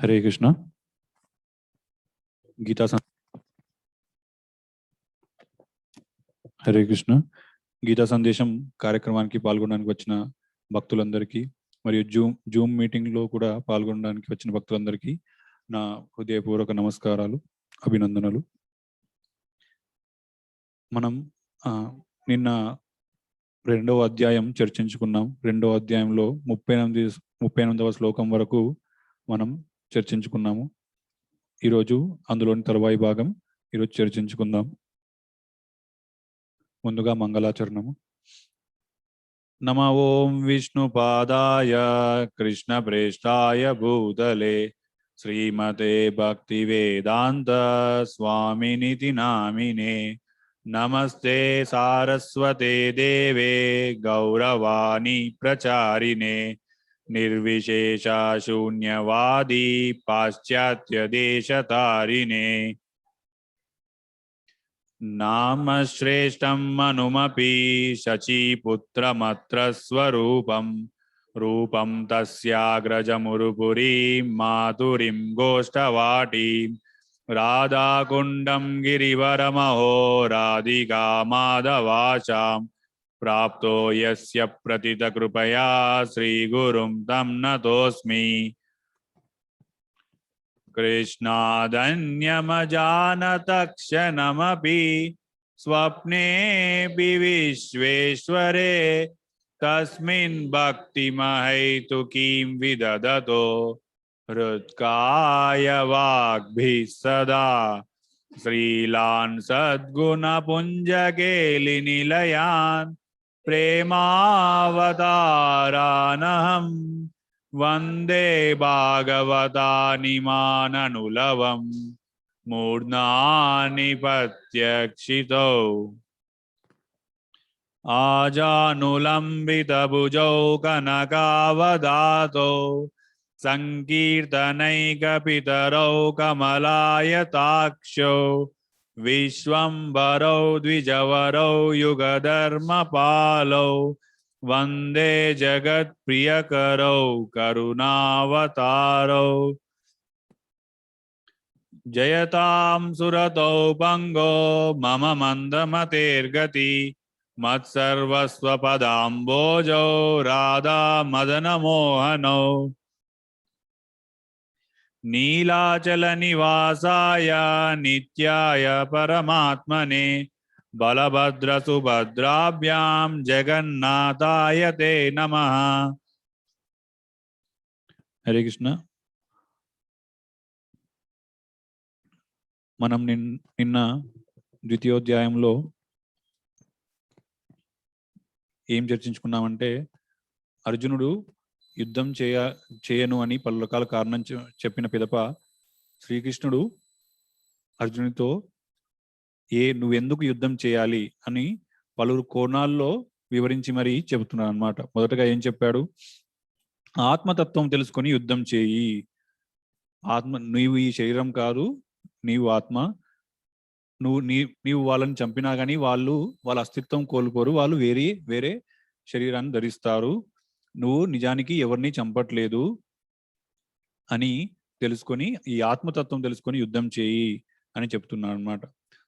हरे कृष्ण। गीता సం హరే కృష్ణ. గీతా సందేశం కార్యక్రమానికి పాల్గొనడానికి వచ్చిన భక్తులందరికీ మరియు జూమ్ మీటింగ్లో కూడా పాల్గొనడానికి వచ్చిన భక్తులందరికీ నా హృదయపూర్వక నమస్కారాలు, అభినందనలు. మనం నిన్న రెండవ అధ్యాయం చర్చించుకున్నాం. రెండవ అధ్యాయంలో 38వ శ్లోకం వరకు మనం చర్చించుకున్నాము. ఈరోజు అందులోని తరువాయి భాగం ఈరోజు చర్చించుకుందాం. ముందుగా మంగళాచరణము. నమ ఓం విష్ణుపాదాయ కృష్ణప్రేష్ఠాయ భూతలే శ్రీమతే భక్తి వేదాంత స్వామినితి నామినే. నమస్తే సారస్వతే దేవే గౌరవాణి ప్రచారిణే నిర్విశేష శూన్యవాది పాశ్చాత్య దేశతారిణే. నామ శ్రేష్టం మనుమపి శచీపుత్రమత్ర స్వరూపం రూపం తస్యాగ్రజమురుపురీ మాతురిం గోష్ఠవాటీ రాధాకుండం గిరివరమహో రాధికా మాధవాచాం ప్రాప్తో యస్య ప్రతిత కృపయా శ్రీగురుం తం నతోస్మి. కృష్ణాదన్యమజానత క్షణమపి స్వప్నేపి విశ్వేశ్వరే తస్మిన్ భక్తిమహైతుకీం విదదతో హృత్కాయ వాగ్భిః సదా. శ్రీలాన్ సద్గుణపుంజకేళినిలయాన్ ప్రేమావతారానహం వందే భాగవతానిమాననులవం మూర్ధ్నాని ప్రత్యక్షితో. ఆజానులంబితభుజౌ కనకావదాతో సంకీర్తనైకపితరౌ కమలాయతాక్షౌ విశ్వంబరౌ ద్విజవరౌ యుగధర్మపాలౌ వందే జగత్ప్రియకరౌ కరుణావతారౌ. జయతాం సురతౌ పంగో మమ మందమతేర్గతి మత్సర్వస్వపదాంబోజౌ రాధా మదనమోహనౌ. నీలాచల నివాసాయ నిత్యాయ పరమాత్మనే బలభద్ర సుభద్రాభ్యాం జగన్నాథాయ తే నమః. హరే కృష్ణ. మనం నిన్న ద్వితీయోధ్యాయంలో ఏం చర్చించుకున్నామంటే, అర్జునుడు యుద్ధం చేయను అని పలు రకాల కారణం చెప్పిన పిదప శ్రీకృష్ణుడు అర్జునుడితో నువ్వెందుకు యుద్ధం చేయాలి అని పలువురు కోణాల్లో వివరించి మరీ చెబుతున్నాడు అన్నమాట. మొదటగా ఏం చెప్పాడు? ఆత్మతత్వం తెలుసుకొని యుద్ధం చేయి. నీవు ఈ శరీరం కాదు, నీవు ఆత్మ. నీవు వాళ్ళని చంపినా కానీ వాళ్ళ అస్తిత్వం కోల్పోరు, వాళ్ళు వేరే శరీరాన్ని ధరిస్తారు. నువ్వు నిజానికి ఎవరిని చంపట్లేదు అని తెలుసుకొని, ఈ ఆత్మతత్వం తెలుసుకొని యుద్ధం చేయి అని చెప్తున్నాడు అన్నమాట.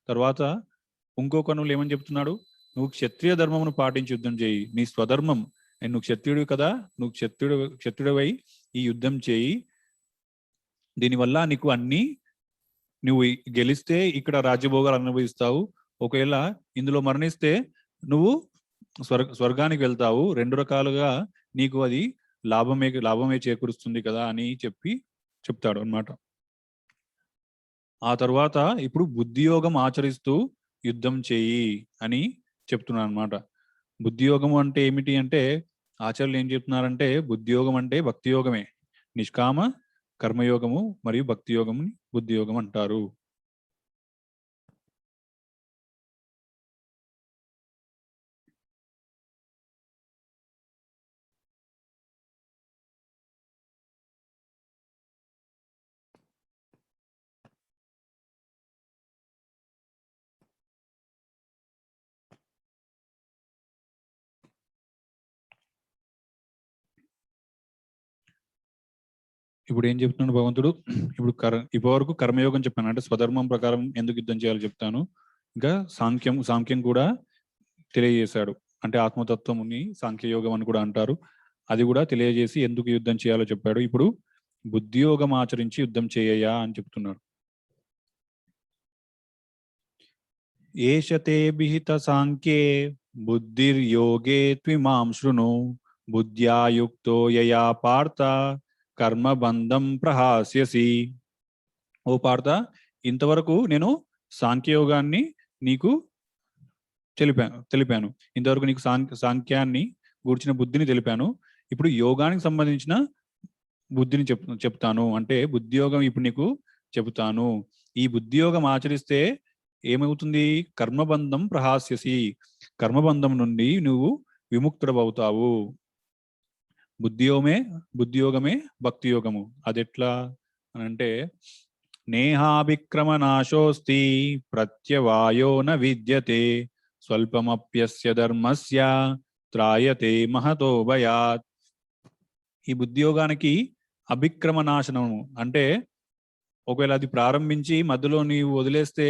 తర్వాత ఇంకో కనులు ఏమని చెప్తున్నాడు? నువ్వు క్షత్రియ ధర్మమును పాటించి యుద్ధం చేయి. నీ స్వధర్మం, నువ్వు క్షత్రియుడు కదా, నువ్వు క్షత్రియుడవై ఈ యుద్ధం చేయి. దీనివల్ల నీకు నువ్వు గెలిస్తే ఇక్కడ రాజ్యభోగాలు అనుభవిస్తావు. ఒకవేళ ఇందులో మరణిస్తే నువ్వు స్వర్గానికి వెళ్తావు. రెండు రకాలుగా నీకు అది లాభమే చేకూరుస్తుంది కదా అని చెప్తాడు అన్నమాట. ఆ తర్వాత ఇప్పుడు బుద్ధియోగం ఆచరిస్తూ యుద్ధం చేయి అని చెప్తున్నాను అన్నమాట. బుద్ధియోగము అంటే ఏమిటి అంటే, ఆచార్యులు ఏం చెప్తున్నారంటే, బుద్ధియోగం అంటే భక్తి యోగమే. నిష్కామ కర్మయోగము మరియు భక్తి యోగము బుద్ధియోగం అంటారు. ఇప్పుడు ఏం చెప్తున్నాడు భగవంతుడు? ఇప్పుడు ఇప్పటివరకు కర్మయోగం చెప్పాను, అంటే స్వధర్మం ప్రకారం ఎందుకు యుద్ధం చేయాలో చెప్తాను. ఇంకా సాంఖ్యం కూడా తెలియజేశాడు, అంటే ఆత్మతత్వముని సాంఖ్యయోగం అని కూడా అంటారు. అది కూడా తెలియజేసి ఎందుకు యుద్ధం చేయాలో చెప్పాడు. ఇప్పుడు బుద్ధియోగం ఆచరించి యుద్ధం చేయయా అని చెప్తున్నాడు. ఏషతే విహిత సాంఖ్యే బుద్ధిర్యోగే త్విమాం శృణు బుద్ధ్యా యుక్తో యయా పార్థ కర్మబంధం ప్రహాస్యసి. ఓ పార్థ, ఇంతవరకు నేను సాంఖ్యయోగాన్ని నీకు తెలిపాను. ఇంతవరకు నీకు సాంఖ్యాన్ని గూర్చిన బుద్ధిని తెలిపాను. ఇప్పుడు యోగానికి సంబంధించిన బుద్ధిని చెప్తాను, అంటే బుద్ధియోగం ఇప్పుడు నీకు చెబుతాను. ఈ బుద్ధియోగం ఆచరిస్తే ఏమవుతుంది? కర్మబంధం ప్రహాస్యసి, కర్మబంధం నుండి నువ్వు విముక్తుడవుతావు. బుద్ధియోగమే భక్తి యోగము. అదెట్లా అని అంటే, నేహాభిక్రమనాశోస్తి ప్రత్యవాయో న విద్యతే స్వల్పమప్యస్య ధర్మస్య త్రాయతే మహతో భయాత్. ఈ బుద్ధియోగానికి అభిక్రమనాశనము అంటే, ఒకవేళ అది ప్రారంభించి మధ్యలో నీవు వదిలేస్తే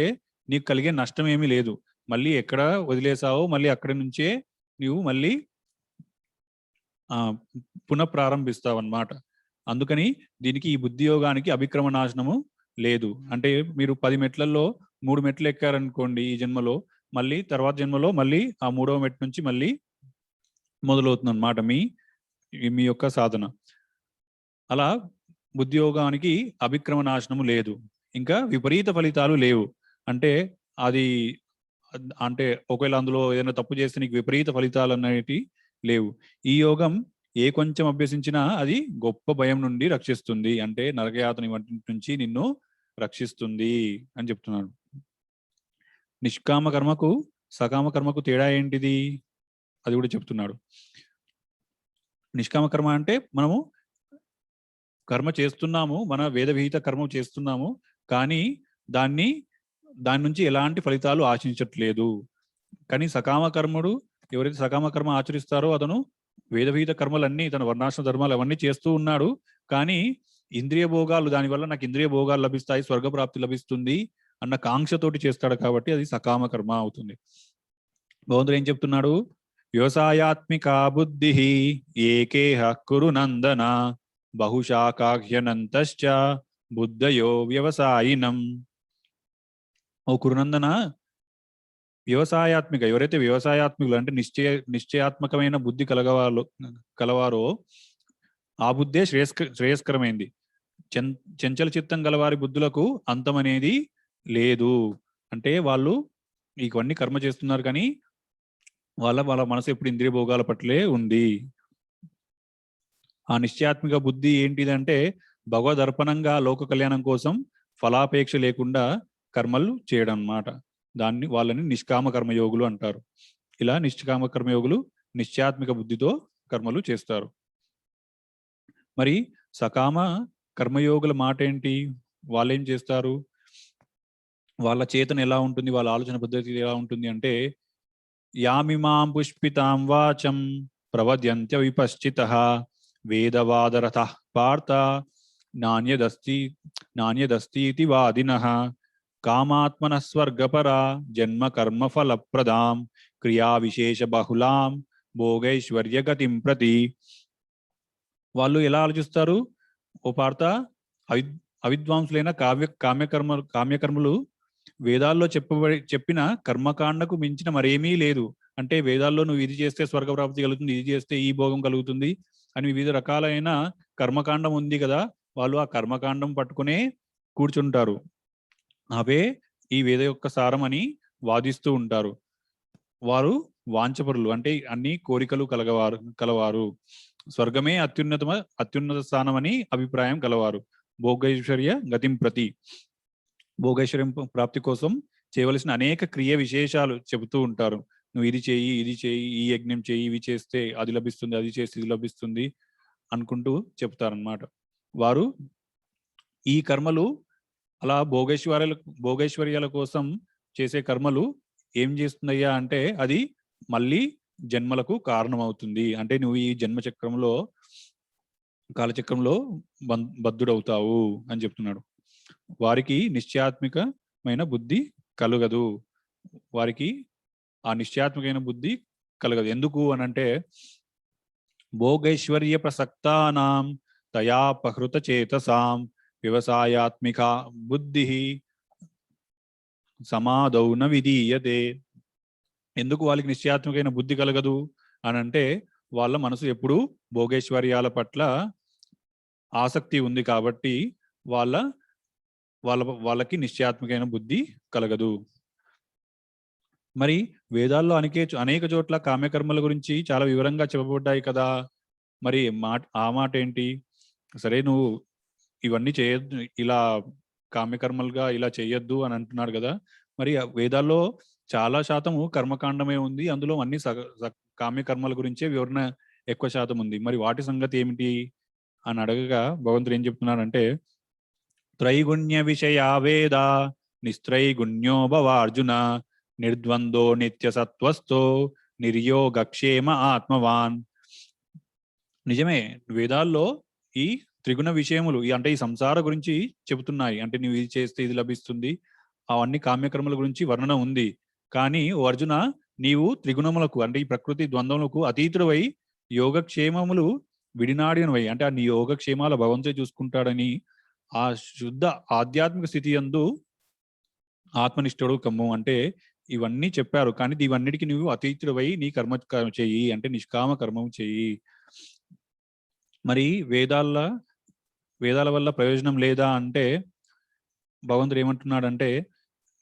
నీకు కలిగే నష్టం ఏమీ లేదు. మళ్ళీ ఎక్కడ వదిలేసావో మళ్ళీ అక్కడి నుంచే నీవు మళ్ళీ పునఃప్రారంభిస్తావు అన్నమాట. అందుకని దీనికి, ఈ బుద్ధియోగానికి అభిక్రమనాశనము లేదు. అంటే మీరు 10 మెట్లలో 3 మెట్లు ఎక్కారనుకోండి ఈ జన్మలో, మళ్ళీ తర్వాత జన్మలో మళ్ళీ ఆ 3వ మెట్టు నుంచి మళ్ళీ మొదలవుతుంది అన్నమాట మీ యొక్క సాధన. అలా బుద్ధియోగానికి అభిక్రమనాశనము లేదు. ఇంకా విపరీత ఫలితాలు లేవు. అంటే అది, అంటే ఒకవేళ అందులో ఏదైనా తప్పు చేస్తే నీకు విపరీత ఫలితాలు అనేవి లేవు. ఈ యోగం ఏ కొంచెం అభ్యసించినా అది గొప్ప భయం నుండి రక్షిస్తుంది, అంటే నరకయాతన వంటి నుంచి నిన్ను రక్షిస్తుంది అని చెప్తున్నాడు. నిష్కామ కర్మకు సకామ కర్మకు తేడా ఏంటిది? అది కూడా చెప్తున్నాడు. నిష్కామ కర్మ అంటే మనము కర్మ చేస్తున్నాము, మన వేద విహిత కర్మ చేస్తున్నాము, కానీ దాని నుంచి ఎలాంటి ఫలితాలు ఆశించట్లేదు. కానీ సకామ కర్ముడు, ఎవరైతే సకామ కర్మ ఆచరిస్తారో అతను వేద విహిత కర్మలన్నీ, తన వర్ణాశ్రమ ధర్మాలు అవన్నీ చేస్తూ ఉన్నాడు, కానీ ఇంద్రియ భోగాలు, దానివల్ల నాకు ఇంద్రియ భోగాలు లభిస్తాయి, స్వర్గప్రాప్తి లభిస్తుంది అన్న కాంక్షతోటి చేస్తాడు, కాబట్టి అది సకామ కర్మ అవుతుంది. భగవంతుడు ఏం చెప్తున్నాడు? వ్యవసాయాత్మిక బుద్ధి ఏకేహ కురు నందన బహుశాకాహ్యనంతశ్చ బుద్ధయో వ్యవసాయినం. ఓ కురునందన, వ్యవసాయాత్మిక, ఎవరైతే వ్యవసాయాత్మికులు అంటే నిశ్చయాత్మకమైన బుద్ధి కలవారో ఆ బుద్ధే శ్రేయస్కరమైంది. చంచల చిత్తం గలవారి బుద్ధులకు అంతం అనేది లేదు. అంటే వాళ్ళు ఇవన్నీ కర్మ చేస్తున్నారు, కానీ వాళ్ళ మనసు ఎప్పుడు ఇంద్రియ భోగాల పట్లే ఉంది. ఆ నిశ్చయాత్మిక బుద్ధి ఏంటిదంటే, భగవద్ అర్పణంగా లోక కళ్యాణం కోసం ఫలాపేక్ష లేకుండా కర్మలు చేయడం అన్నమాట. వాళ్ళని నిష్కామ కర్మయోగులు అంటారు. ఇలా నిష్కామ కర్మయోగులు నిశ్చయాత్మిక బుద్ధితో కర్మలు చేస్తారు. మరి సకామ కర్మయోగుల మాట ఏంటి? వాళ్ళేం చేస్తారు? వాళ్ళ చేతన ఎలా ఉంటుంది? వాళ్ళ ఆలోచన పద్ధతి ఎలా ఉంటుంది అంటే, యామిమాం పుష్పితాం వాచం ప్రవద్యంత్య విపశ్చితః వేదవాదరథః పార్థ నాణ్యదస్తి వాదినః కామాత్మనః స్వర్గపరా జన్మ కర్మ ఫలప్రదాం క్రియా విశేష బహుళాం భోగైశ్వర్య గతిం ప్రతి. వాళ్ళు ఎలా ఆలోచిస్తారు? ఓ పార్థ, అవిద్వాంసులైన కామ్యకర్మలు వేదాల్లో చెప్పిన కర్మకాండకు మించిన మరేమీ లేదు. అంటే వేదాల్లో నువ్వు ఇది చేస్తే స్వర్గప్రాప్తి కలుగుతుంది, ఇది చేస్తే ఈ భోగం కలుగుతుంది అని వివిధ రకాలైన కర్మకాండం ఉంది కదా, వాళ్ళు ఆ కర్మకాండం పట్టుకునే కూర్చుంటారు. అవే ఈ వేద యొక్క సారం అని వాదిస్తూ ఉంటారు. వారు వాంఛపరులు, అంటే అన్ని కోరికలు కలవారు. స్వర్గమే అత్యున్నత స్థానం అని అభిప్రాయం కలవారు. భోగైశ్వర్య గతిం ప్రతి, భోగైశ్వర్యం ప్రాప్తి కోసం చేయవలసిన అనేక క్రియ విశేషాలు చెబుతూ ఉంటారు. నువ్వు ఇది చేయి, ఈ యజ్ఞం చేయి, ఇవి చేస్తే అది లభిస్తుంది, అది చేస్తే ఇది లభిస్తుంది అనుకుంటూ చెప్తారన్నమాట. వారు ఈ కర్మలు అలా భోగైశ్వర్యాల కోసం చేసే కర్మలు ఏం చేస్తుందయ్యా అంటే, అది మళ్ళీ జన్మలకు కారణమవుతుంది. అంటే నువ్వు ఈ జన్మ చక్రంలో కాలచక్రంలో బద్ధుడవుతావు అని చెప్తున్నాడు. వారికి నిశ్చయాత్మికమైన బుద్ధి కలగదు. వారికి ఆ నిశ్చయాత్మకమైన బుద్ధి కలగదు. ఎందుకు అనంటే భోగైశ్వర్య ప్రసక్తానాం తయాపహృత చేతసాం వ్యవసాయాత్మిక బుద్ధి సమాధౌ న విధీయతే. ఎందుకు వాళ్ళకి నిశ్చయాత్మకమైన బుద్ధి కలగదు అని అంటే వాళ్ళ మనసు ఎప్పుడూ భోగేశ్వర్యాల పట్ల ఆసక్తి ఉంది కాబట్టి వాళ్ళ వాళ్ళ వాళ్ళకి నిశ్చయాత్మకమైన బుద్ధి కలగదు. మరి వేదాల్లో అనేక చోట్ల కామ్యకర్మల గురించి చాలా వివరంగా చెప్పబడ్డాయి కదా. మరి ఆ మాట ఏంటి? సరే, నువ్వు ఇవన్నీ చేయొద్దు, ఇలా కామ్యకర్మలుగా ఇలా చేయొద్దు అని అంటున్నాడు కదా. మరి వేదాల్లో చాలా శాతము కర్మకాండమే ఉంది. అందులో అన్ని కామ్యకర్మల గురించే వివరణ ఎక్కువ శాతం ఉంది. మరి వాటి సంగతి ఏమిటి అని అడగగా భగవంతుడు ఏం చెప్తున్నాడంటే, త్రైగుణ్య విషయా వేద నిస్త్రైగుణ్యో భవార్జున నిర్ద్వందో నిత్య సత్వస్థో నిర్యోగక్షేమ ఆత్మవాన్. నిజమే, వేదాల్లో ఈ త్రిగుణ విషయములు అంటే ఈ సంసార గురించి చెబుతున్నాయి. అంటే నువ్వు ఇది చేస్తే ఇది లభిస్తుంది, అవన్నీ కామ్యకర్మల గురించి వర్ణన ఉంది. కానీ ఓ అర్జున, నీవు త్రిగుణములకు అంటే ఈ ప్రకృతి ద్వంద్వములకు అతీతుడవై యోగక్షేమములు విడినాడినవై, అంటే ఆ నీ యోగక్షేమాల భగవంతుడే చూసుకుంటాడని ఆ శుద్ధ ఆధ్యాత్మిక స్థితి యందు ఆత్మనిష్ఠుడు కమ్ము అంటే ఇవన్నీ చెప్పారు. కానీ ఇవన్నిటికీ నువ్వు అతీతుడవై నీ కర్మ చెయ్యి, అంటే నిష్కామ కర్మం చెయ్యి. మరి వేదాల వల్ల ప్రయోజనం లేదా అంటే భగవంతుడు ఏమంటున్నాడంటే,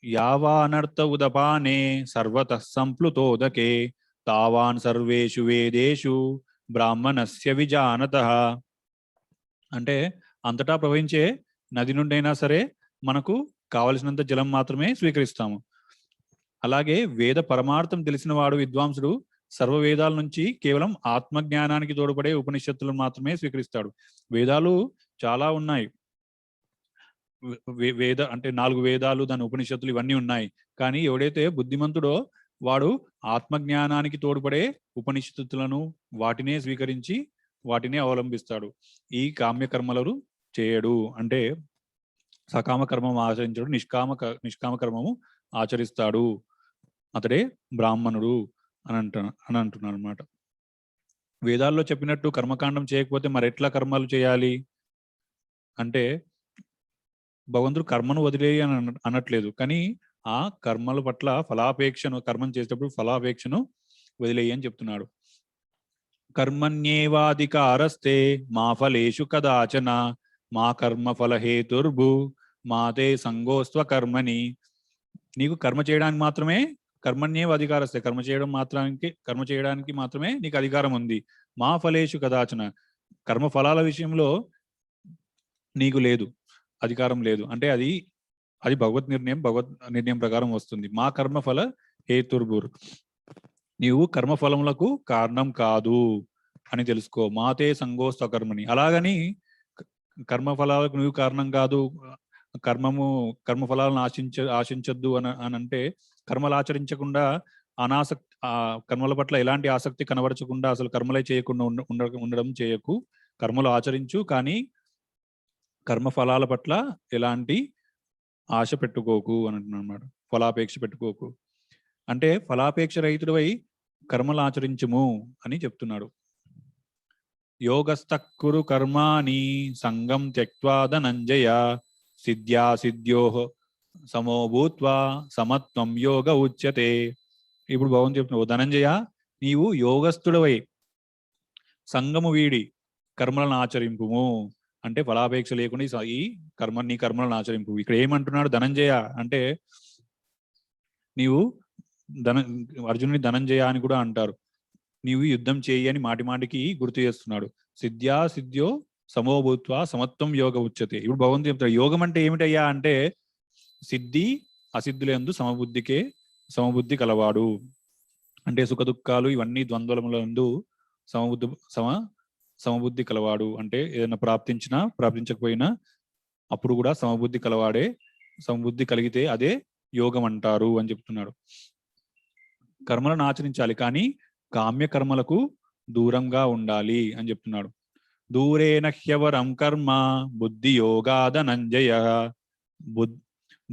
యావానర్థ ఉదపానే సర్వతః సంప్లుతోదకే తావాన్ సర్వేషు వేదేషు బ్రాహ్మణస్య విజానతః. అంటే అంతటా ప్రవహించే నది నుండి అయినా సరే మనకు కావలసినంత జలం మాత్రమే స్వీకరిస్తాము. అలాగే వేద పరమార్థం తెలిసిన వాడు విద్వాంసుడు సర్వ వేదాల నుంచి కేవలం ఆత్మజ్ఞానానికి తోడ్పడే ఉపనిషత్తులను మాత్రమే స్వీకరిస్తాడు. వేదాలు చాలా ఉన్నాయి. అంటే 4 వేదాలు, దాని ఉపనిషత్తులు ఇవన్నీ ఉన్నాయి. కానీ ఎవడైతే బుద్ధిమంతుడో వాడు ఆత్మజ్ఞానానికి తోడ్పడే ఉపనిషత్తులను వాటినే స్వీకరించి వాటినే అవలంబిస్తాడు. ఈ కామ్యకర్మలను చేయడు, అంటే సకామ కర్మం ఆచరించడు, నిష్కామ కర్మము ఆచరిస్తాడు, అతడే బ్రాహ్మణుడు అని అంటున్నాడు అనమాట. వేదాల్లో చెప్పినట్టు కర్మకాండం చేయకపోతే మరి ఎట్లా కర్మలు చేయాలి అంటే భగవంతుడు కర్మను వదిలేయి అని అనట్లేదు. కానీ ఆ కర్మల పట్ల ఫలాపేక్షను, కర్మం చేసేటప్పుడు ఫలాపేక్షను వదిలేయి అని చెప్తున్నాడు. కర్మణ్యేవాధికారస్తే మా ఫలేషు కదాచన మా కర్మ ఫల హేతుర్భు మాతే సంగోస్త్వ కర్మని. నీకు కర్మ చేయడానికి మాత్రమే కర్మణ్యేవ అధికారస్తే, కర్మ చేయడానికి మాత్రమే నీకు అధికారం ఉంది. మా ఫలేషు కదాచన, కర్మ ఫలాల విషయంలో నీకు లేదు, అధికారం లేదు. అంటే అది భగవత్ నిర్ణయం ప్రకారం వస్తుంది. మా కర్మఫల హేతుర్భుర్, నీవు కర్మఫలములకు కారణం కాదు అని తెలుసుకో. మాతే సంగోస్త కర్మని, అలాగని కర్మఫలాలకు నువ్వు కారణం కాదు, కర్మఫలాలను ఆశించద్దు అని అంటే కర్మలు ఆచరించకుండా కర్మల పట్ల ఎలాంటి ఆసక్తి కనబరచకుండా అసలు కర్మలే చేయకుండా ఉండడం చేయకు. కర్మలు ఆచరించు, కానీ కర్మఫలాల పట్ల ఎలాంటి ఆశ పెట్టుకోకు అని అంటున్నాడు. ఫలాపేక్ష పెట్టుకోకు అంటే ఫలాపేక్ష రహితుడివై కర్మలు ఆచరించుము అని చెప్తున్నాడు. యోగస్తక్కురు కర్మాణి సంగం త్యక్త్వా ధనంజయ సిద్ధ్యా సిద్ధ్యోః సమో భూత్వా సమత్వం యోగ ఉచ్యతే. ఇప్పుడు భగవంతుడు చెప్తున్నావు, ధనంజయ, నీవు యోగస్థుడవై సంగము వీడి కర్మలను ఆచరింపుము, అంటే ఫలాపేక్ష లేకుండా ఈ నీ కర్మలను ఆచరింపు. ఇక్కడ ఏమంటున్నాడు ధనంజయ అంటే, నీవు అర్జునుని ధనంజయ అని కూడా అంటారు. నీవు యుద్ధం చేయి అని మాటికి గుర్తు చేస్తున్నాడు. సిద్ధ్యా సిద్ధ్యో సమోభూత్వ సమత్వం యోగ ఉచ్యతే. ఇప్పుడు భగవంతుడు చెప్తాడు, యోగం అంటే ఏమిటయ్యా అంటే సిద్ధి అసిద్ధులందు సమబుద్ధి కలవాడు. అంటే సుఖ దుఃఖాలు ఇవన్నీ ద్వంద్వములందు సమబుద్ధి కలవాడు. అంటే ఏదైనా ప్రాప్తించకపోయినా అప్పుడు కూడా సమబుద్ధి కలవాడే. సమబుద్ధి కలిగితే అదే యోగం అంటారు అని చెప్తున్నాడు. కర్మలను ఆచరించాలి, కానీ కామ్య కర్మలకు దూరంగా ఉండాలి అని చెప్తున్నాడు. దూరేణ హ్యవరం కర్మ బుద్ధియోగా ధనంజయ.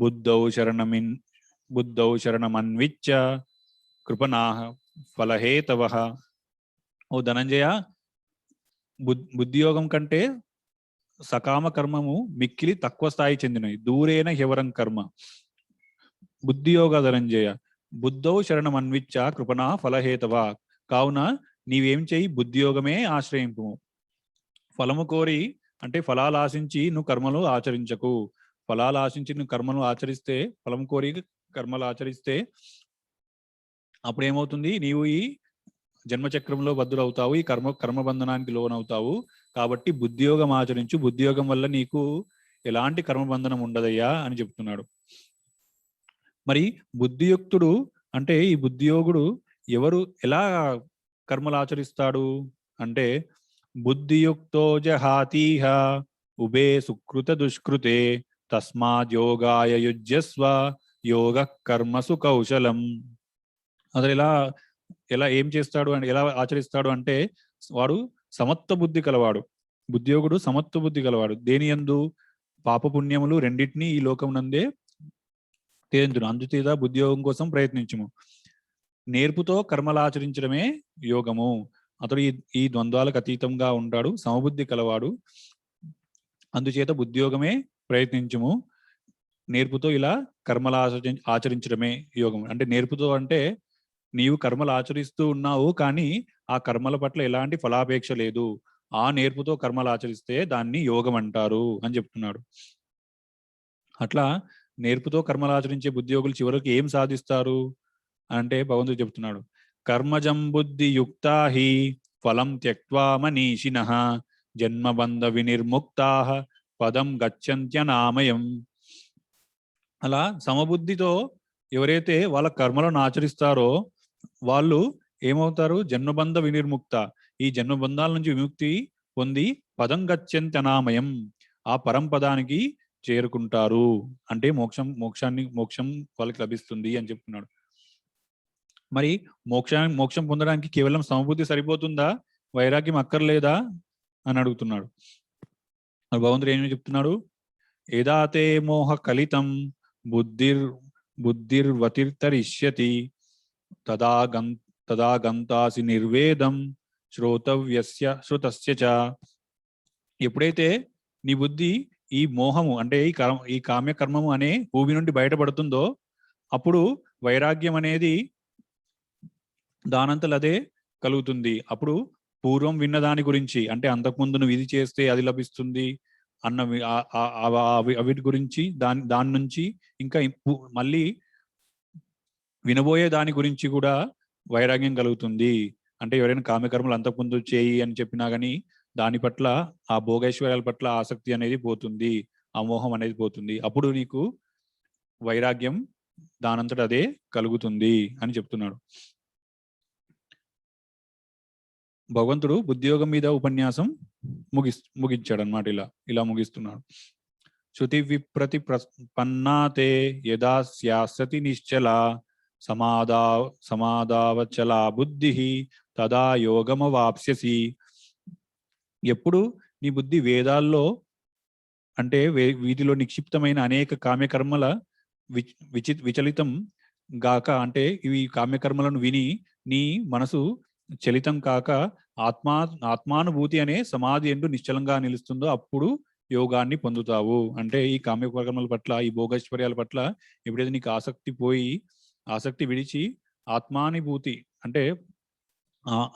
బుద్ధౌ శరణమన్విచ్చ కృపణాః ఫలహేతవః. ఓ ధనంజయ, బుద్ధియోగం కంటే సకామ కర్మము మిక్కిలి తక్కువ స్థాయి చెందినవి. దూరేణ హ్యవరం కర్మ బుద్ధియోగ ధనంజయ. బుద్ధౌ శరణమన్విచ్చ కృపణా ఫలహేతవ. కావున నీవేం చేయి, బుద్ధియోగమే ఆశ్రయింపు. ఫలము కోరి అంటే ఫలాలు ఆశించి నువ్వు కర్మలు ఆచరించకు. ఫలాలు ఆశించి నువ్వు కర్మలు ఆచరిస్తే, ఫలం కోరి కర్మలు ఆచరిస్తే అప్పుడు ఏమవుతుంది, నీవు ఈ జన్మచక్రంలో బద్ధుడవుతావు, ఈ కర్మబంధనానికి లోనవుతావు. కాబట్టి బుద్ధియోగం ఆచరించు. బుద్ధియోగం వల్ల నీకు ఎలాంటి కర్మబంధనం ఉండదయ్యా అని చెప్తున్నాడు. మరి బుద్ధియుక్తుడు అంటే ఈ బుద్ధియోగుడు ఎవరు, ఎలా కర్మలు ఆచరిస్తాడు అంటే, బుద్ధియుక్తో జహాతీహ ఉభే సుకృత దుష్కృతే తస్మాద్యోగాయ యుజ్యస్వ యోగ కర్మసు కౌశలం. అసలు ఎలా ఏం చేస్తాడు అంటే, ఎలా ఆచరిస్తాడు అంటే, వాడు సమత్వ బుద్ధి కలవాడు. బుద్ధియోగుడు సమత్వ బుద్ధి కలవాడు. దేని యందు పాపపుణ్యములు రెండింటినీ ఈ లోకం నందే తేందును. అందుచేత బుద్ధియోగం కోసం ప్రయత్నించుము. నేర్పుతో కర్మలు ఆచరించడమే యోగము. అతడు ఈ ద్వంద్వాలకు అతీతంగా ఉంటాడు, సమబుద్ధి కలవాడు. అందుచేత బుద్ధియోగమే ప్రయత్నించుము. నేర్పుతో ఇలా కర్మలు ఆచరించడమే యోగం. అంటే నేర్పుతో అంటే నీవు కర్మలు ఆచరిస్తూ ఉన్నావు, కానీ ఆ కర్మల పట్ల ఎలాంటి ఫలాపేక్ష లేదు. ఆ నేర్పుతో కర్మలు ఆచరిస్తే దాన్ని యోగం అంటారు అని చెప్తున్నాడు. అట్లా నేర్పుతో కర్మలు ఆచరించే బుద్ధియోగులు చివరికి ఏం సాధిస్తారు అంటే భగవంతుడు చెప్తున్నాడు, కర్మజం బుద్ధి యుక్తా హి ఫలం త్యక్త్వా మనీషినః జన్మబంధ వినిర్ముక్తాః పదం గచ్చంత్యనామయం. అలా సమబుద్ధితో ఎవరైతే వాళ్ళ కర్మలను ఆచరిస్తారో వాళ్ళు ఏమవుతారు, జన్మబంధ వినిర్ముక్త, ఈ జన్మబంధాల నుంచి విముక్తి పొంది పదం గచ్చంత్యనామయం, ఆ పరంపదానికి చేరుకుంటారు. అంటే మోక్షం వాళ్ళకి లభిస్తుంది అని చెప్తున్నాడు. మరి మోక్షం పొందడానికి కేవలం సమబుద్ధి సరిపోతుందా, వైరాగ్యం అక్కర్లేదా అని అడుగుతున్నాడు. భగవంతుడు ఏమి చెప్తున్నాడు, ఏదాతే మోహ కలితం బుద్ధిర్వతిర్తరిష్యతి తదా గంతాసి నిర్వేదం శ్రుతస్య చ. ఎప్పుడైతే నీ బుద్ధి ఈ మోహము అంటే ఈ కామ్య కర్మము అనే భూమి నుండి బయటపడుతుందో అప్పుడు వైరాగ్యం అనేది దానంతలదే కలుగుతుంది. అప్పుడు పూర్వం విన్న దాని గురించి, అంటే అంతకుముందు నువ్వు ఇది చేస్తే అది లభిస్తుంది అన్న అవిటి గురించి, దాని నుంచి ఇంకా మళ్ళీ వినబోయే దాని గురించి కూడా వైరాగ్యం కలుగుతుంది. అంటే ఎవరైనా కామ్యకర్మలు అంతకుముందు చేయి అని చెప్పినా కానీ దాని పట్ల, ఆ భోగైశ్వర్యాల పట్ల ఆసక్తి అనేది పోతుంది, ఆ మోహం అనేది పోతుంది. అప్పుడు నీకు వైరాగ్యం దానంతట అదే కలుగుతుంది అని చెప్తున్నాడు. భగవంతుడు బుద్ధియోగం మీద ఉపన్యాసం ముగించాడు అనమాట. ఇలా ముగిస్తున్నాడు. శృతి విప్రతి ప్రపన్నాతే యదా స్యాసతి నిశ్చల సమాధావచలా బుద్ధి తదా యోగమవాప్స్యసి. ఎప్పుడు నీ బుద్ధి వేదాల్లో అంటే వీటిలో నిక్షిప్తమైన అనేక కామ్యకర్మల విచలితం గాక, అంటే ఇవి కామ్యకర్మలను విని నీ మనసు చలితం కాక ఆత్మానుభూతి అనే సమాధి ఎందు నిశ్చలంగా నిలుస్తుందో అప్పుడు యోగాన్ని పొందుతావు. అంటే ఈ కామ్యకర్మల పట్ల, ఈ భోగైశ్వర్యాల పట్ల ఎప్పుడైతే నీకు ఆసక్తి విడిచి ఆత్మానుభూతి అంటే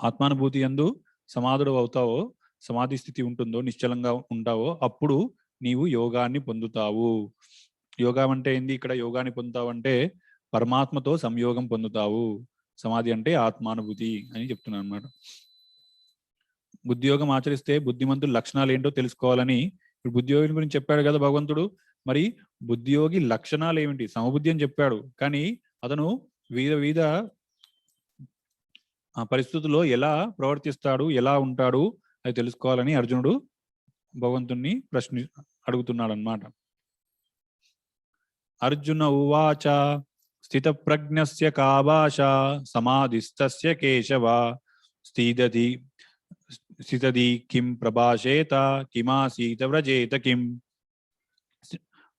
ఆత్మానుభూతి యందు సమాధుడు అవుతావో, సమాధి స్థితి ఉంటుందో, నిశ్చలంగా ఉంటావో అప్పుడు నీవు యోగాన్ని పొందుతావు. యోగం అంటే ఏంది, ఇక్కడ యోగాన్ని పొందుతావు అంటే పరమాత్మతో సంయోగం పొందుతావు. సమాధి అంటే ఆత్మానుభూతి అని చెప్తున్నాను అన్నమాట. బుద్ధియోగం ఆచరిస్తే బుద్ధిమంతుల లక్షణాలు ఏంటో తెలుసుకోవాలని ఇప్పుడు బుద్ధియోగి గురించి చెప్పాడు కదా భగవంతుడు. మరి బుద్ధియోగి లక్షణాలు ఏమిటి? సమబుద్ధి అని చెప్పాడు, కానీ అతను వివిధ పరిస్థితుల్లో ఎలా ప్రవర్తిస్తాడు, ఎలా ఉంటాడు అది తెలుసుకోవాలని అర్జునుడు భగవంతుణ్ణి అడుగుతున్నాడు అన్నమాట. అర్జున ఉవాచ స్థిత ప్రజ్ఞస్య కా భాష సమాధిస్తస్య కేశవ స్థితది కిం ప్రభాషేత కిమాసీత వ్రజేత కిం.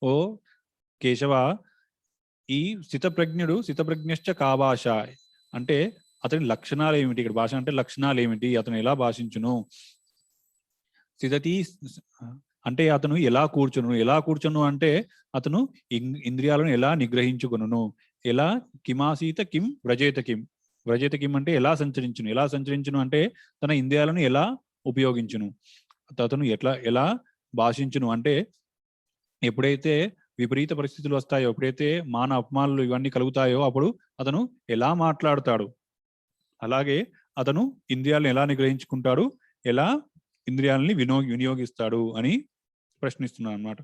ఓ కేశవ, ఈ స్థితప్రజ్ఞశ్చ కా భాష అంటే అతని లక్షణాలు ఏమిటి? ఇక్కడ భాష అంటే లక్షణాలు ఏమిటి? అతను ఎలా భాషించును? స్థితతి అంటే అతను ఎలా కూర్చును అంటే అతను ఇంద్రియాలను ఎలా నిగ్రహించుకొనును, ఎలా కిమాసీత కిం వ్రజేత కిం అంటే ఎలా సంచరించును అంటే తన ఇంద్రియాలను ఎలా ఉపయోగించును, అతను ఎలా భాషించును అంటే ఎప్పుడైతే విపరీత పరిస్థితులు వస్తాయో, ఎప్పుడైతే మాన అపమానాలు ఇవన్నీ కలుగుతాయో అప్పుడు అతను ఎలా మాట్లాడతాడు, అలాగే అతను ఇంద్రియాలను ఎలా నిగ్రహించుకుంటాడు, ఎలా ఇంద్రియాలని వినియోగిస్తాడు అని ప్రశ్నిస్తున్నాడు అన్నమాట.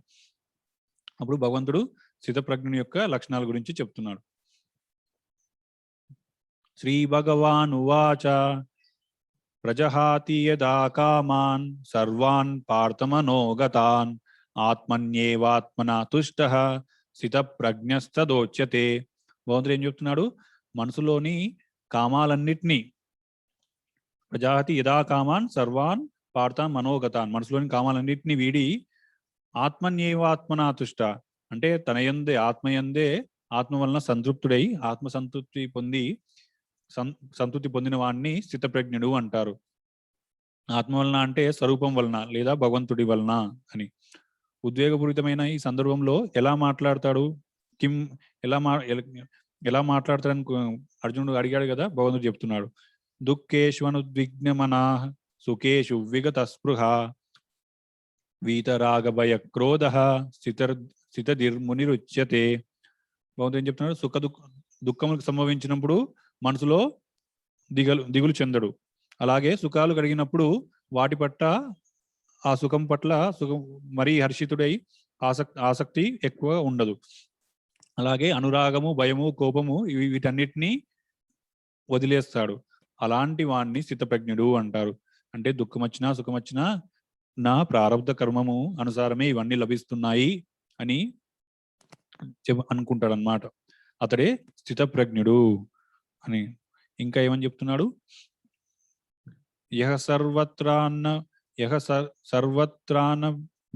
అప్పుడు భగవంతుడు స్థితప్రజ్ఞుని యొక్క లక్షణాల గురించి చెప్తున్నాడు. శ్రీ భగవాన్ ఉవాచ ప్రజహాతి యదా కామాన్ సర్వాన్ పార్థమనోగతాన్ ఆత్మన్యేవాత్మనా తుష్టః స్థితప్రజ్ఞస్తదోచ్యతే. భగవంతుడు ఏం చెప్తున్నాడు? మనసులోని కామాలన్నిటినీ, ప్రజాతి యదా కామాన్ సర్వాన్ పార్థాన్ మనోగతాన్, మనసులోని కామాలన్నిటినీ వీడి ఆత్మన్యేవాత్మనా తుష్ట అంటే తన యందే ఆత్మయందే ఆత్మ వలన సంతృప్తుడై ఆత్మ సంతృప్తి పొందిన వాడిని స్థితప్రజ్ఞుడు అంటారు. ఆత్మ వలన అంటే స్వరూపం వలన లేదా భగవంతుడి వలన అని. ఉద్వేగపూరితమైన ఈ సందర్భంలో ఎలా మాట్లాడతాడు, కిం ఎలా మాట్లాడతాడని అర్జునుడు అడిగాడు కదా, భగవంతుడు చెప్తున్నాడు. దుఃఖేష్వనుద్విగ్నమనా సుఖేషు విగత స్పృహ వీతరాగ భయ క్రోధ స్థితధిర్మునిరుచ్యతే. భగవంతుడు ఏం చెప్తున్నాడు? దుఃఖములకు సంభవించినప్పుడు మనసులో దిగులు చెందడు, అలాగే సుఖాలు కలిగినప్పుడు వాటి పట్ల ఆ సుఖం పట్ల మరీ హర్షితుడై ఆసక్తి ఎక్కువ ఉండదు. అలాగే అనురాగము, భయము, కోపము వీటన్నిటినీ వదిలేస్తాడు. అలాంటి వాణ్ణి స్థితప్రజ్ఞుడు అంటారు. అంటే దుఃఖం వచ్చినా సుఖం వచ్చినా నా ప్రారంధ కర్మము అనుసారమే ఇవన్నీ లభిస్తున్నాయి అని అనుకుంటాడు అన్నమాట. అతడే స్థితప్రజ్ఞుడు అని. ఇంకా ఏమని చెప్తున్నాడు? యహ సర్వత్రాన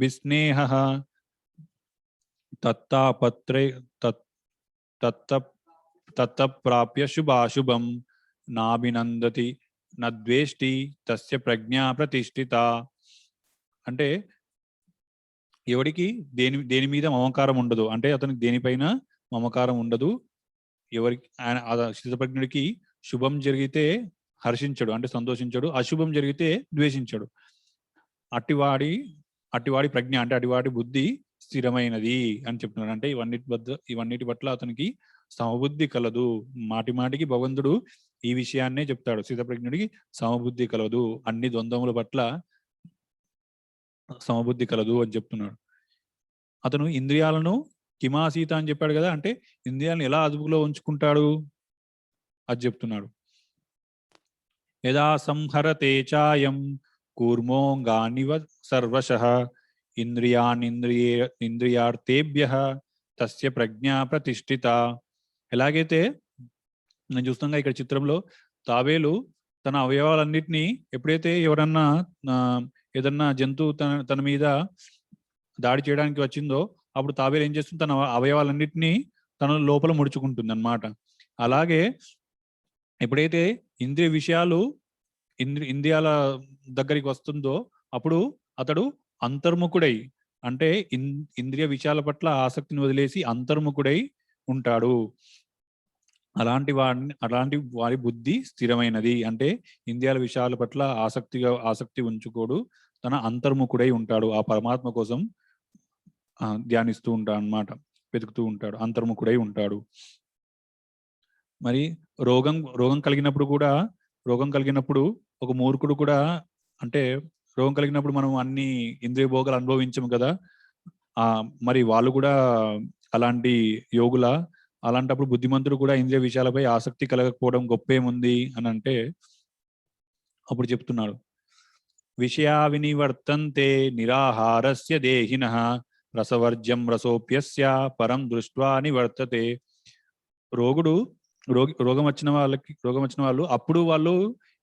విస్నేహ తత్తప్రాప్య శుభాశుభం నాభినందతి నద్వేష్టి తస్య ప్రజ్ఞా ప్రతిష్ఠిత. అంటే ఎవడికి దేని మీద మమకారం ఉండదు, అంటే అతనికి దేనిపైన మమకారం ఉండదు. ఎవరికి స్థితప్రజ్ఞుడికి శుభం జరిగితే హర్షించడు, అంటే సంతోషించడు, అశుభం జరిగితే ద్వేషించడు. అట్టివాడి ప్రజ్ఞ అంటే అటివాడి బుద్ధి స్థిరమైనది అని చెప్తున్నాడు. అంటే ఇవన్నిటి పట్ల అతనికి సమబుద్ధి కలదు. మాటికి భగవంతుడు ఈ విషయాన్నే చెప్తాడు. స్థితప్రజ్ఞుడికి సమబుద్ధి కలదు, అన్ని ద్వంద్వముల పట్ల సమబుద్ధి కలదు అని చెప్తున్నాడు. అతను ఇంద్రియాలను కిమాసీత అని చెప్పాడు కదా, అంటే ఇంద్రియాలను ఎలా అదుపులో ఉంచుకుంటాడు అది చెప్తున్నాడు. యదా సంహరతే చాయం కూర్మోంగానివ సర్వశః ఇంద్రియార్థేభ్యః తస్య ప్రజ్ఞా ప్రతిష్ఠిత. ఎలాగైతే నేను చూస్తాగా ఇక్కడ చిత్రంలో తాబేలు తన అవయవాలన్నిటినీ ఎప్పుడైతే ఏదన్నా జంతువు తన మీద దాడి చేయడానికి వచ్చిందో అప్పుడు తాబేలు ఏం చేస్తుంది? తన అవయవాలన్నిటినీ తన లోపల ముడుచుకుంటుంది అన్నమాట. అలాగే ఎప్పుడైతే ఇంద్రియ విషయాలు ఇంద్రియాల దగ్గరికి వస్తుందో అప్పుడు అతడు అంతర్ముఖుడై, అంటే ఇంద్రియ విషయాల పట్ల ఆసక్తిని వదిలేసి అంతర్ముఖుడై ఉంటాడు. అలాంటి వారి బుద్ధి స్థిరమైనది, అంటే ఇంద్రియాల విషయాల పట్ల ఆసక్తి ఉంచుకోడు, తన అంతర్ముఖుడై ఉంటాడు. ఆ పరమాత్మ కోసం ధ్యానిస్తూ ఉంటాడు అన్నమాట, వెతుకుతూ ఉంటాడు, అంతర్ముఖుడై ఉంటాడు. మరి రోగం కలిగినప్పుడు ఒక మూర్ఖుడు కూడా, అంటే రోగం కలిగినప్పుడు మనం అన్ని ఇంద్రియ భోగాలు అనుభవించము కదా, మరి వాళ్ళు కూడా అలాంటి యోగుల. అలాంటప్పుడు బుద్ధిమంతుడు కూడా ఇంద్రియ విషయాలపై ఆసక్తి కలగకపోవడం గొప్పేముంది అని అంటే అప్పుడు చెప్తున్నాడు. విషయా వినివర్తంతే నిరాహారస్య దేహినః రసవర్జ్యం రసోప్యస్య పరం దృష్ట్వా నివర్తతే. రోగం వచ్చిన వాళ్ళు అప్పుడు వాళ్ళు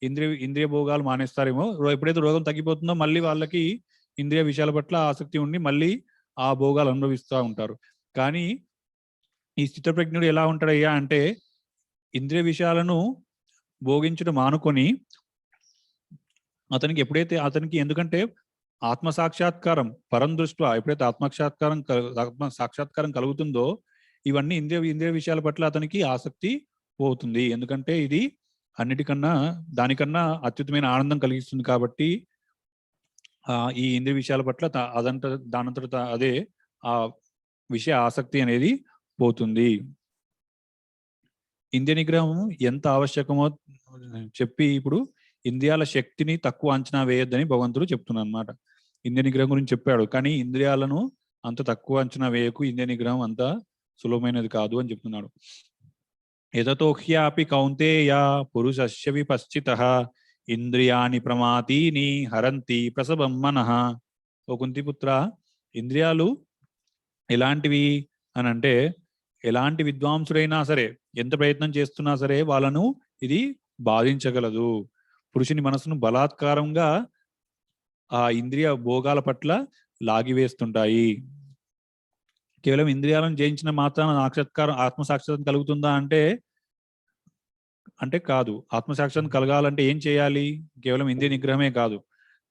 ఇంద్రియ భోగాలు మానేస్తారేమో. ఎప్పుడైతే రోగం తగ్గిపోతుందో మళ్ళీ వాళ్ళకి ఇంద్రియ విషయాల పట్ల ఆసక్తి ఉండి మళ్ళీ ఆ భోగాలు అనుభవిస్తూ ఉంటారు. కానీ ఈ స్థితప్రజ్ఞుడు ఎలా ఉంటాడయ్యా అంటే ఇంద్రియ విషయాలను భోగించడం మానుకొని అతనికి ఎందుకంటే ఆత్మ సాక్షాత్కారం ఎప్పుడైతే ఆత్మ సాక్షాత్కారం కలుగుతుందో ఇవన్నీ ఇంద్రియ విషయాల పట్ల అతనికి ఆసక్తి పోతుంది. ఎందుకంటే ఇది దానికన్నా అత్యుత్తమైన ఆనందం కలిగిస్తుంది కాబట్టి ఈ ఇంద్రియ విషయాల పట్ల దానంతట అదే ఆ విషయ ఆసక్తి అనేది పోతుంది. ఇంద్రియ నిగ్రహం ఎంత ఆవశ్యకమో చెప్పి ఇప్పుడు ఇంద్రియాల శక్తిని తక్కువ అంచనా వేయొద్దని భగవంతుడు చెప్తున్నాడు అనమాట. ఇంద్రియ నిగ్రహం గురించి చెప్పాడు, కానీ ఇంద్రియాలను అంత తక్కువ అంచనా వేయకు, ఇంద్రియ నిగ్రహం అంత సులభమైనది కాదు అని చెప్తున్నాడు. యతతో హ్యాపి కౌంతేయ పురుషస్య విపశ్చితః ఇంద్రియాని ప్రమాతీని హరంతి ప్రసవం మనః. ఓ కుంతిపుత్ర, ఇంద్రియాలు ఎలాంటివి అని అంటే ఎలాంటి విద్వాంసుడైనా సరే ఎంత ప్రయత్నం చేస్తున్నా సరే వాళ్ళను ఇది బాధించగలదు. పురుషుని మనసును బలాత్కారంగా ఆ ఇంద్రియ భోగాల పట్ల లాగివేస్తుంటాయి. కేవలం ఇంద్రియాలను జయించిన మాత్రాన ఆత్మసాక్షాత్కారం కలుగుతుందా అంటే కాదు. ఆత్మసాక్షాత్కారం కలగాలంటే ఏం చేయాలి? కేవలం ఇంద్రియ నిగ్రహమే కాదు.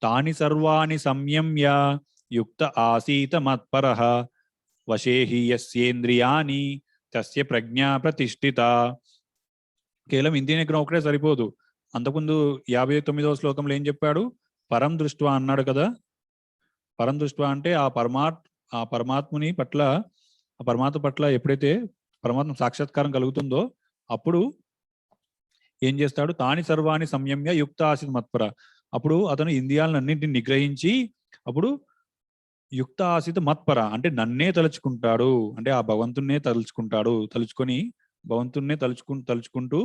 తాని సర్వాణి సంయమ్య యుక్త ఆసీత మత్పరః వశేహి యస్యేంద్రియాని తస్య ప్రజ్ఞా ప్రతిష్ఠిత. కేవలం ఇంద్రియ నిగ్రహం ఒకటే సరిపోదు. అంతకుముందు 59వ శ్లోకంలో ఏం చెప్పాడు? పరం దృష్ట్వా అన్నాడు కదా. పరం దృష్ట్వా అంటే ఆ పరమాత్మ పట్ల ఎప్పుడైతే పరమాత్మ సాక్షాత్కారం కలుగుతుందో అప్పుడు ఏం చేస్తాడు? తాని సర్వాణి సంయమ్య యుక్త ఆసిత మత్పర. అప్పుడు అతను ఇంద్రియాలను అన్నింటిని నిగ్రహించి అప్పుడు యుక్త ఆసిత మత్పర అంటే నన్నే తలుచుకుంటాడు. అంటే ఆ భగవంతున్నే తలుచుకొని భగవంతున్నే తలుచుకుంటూ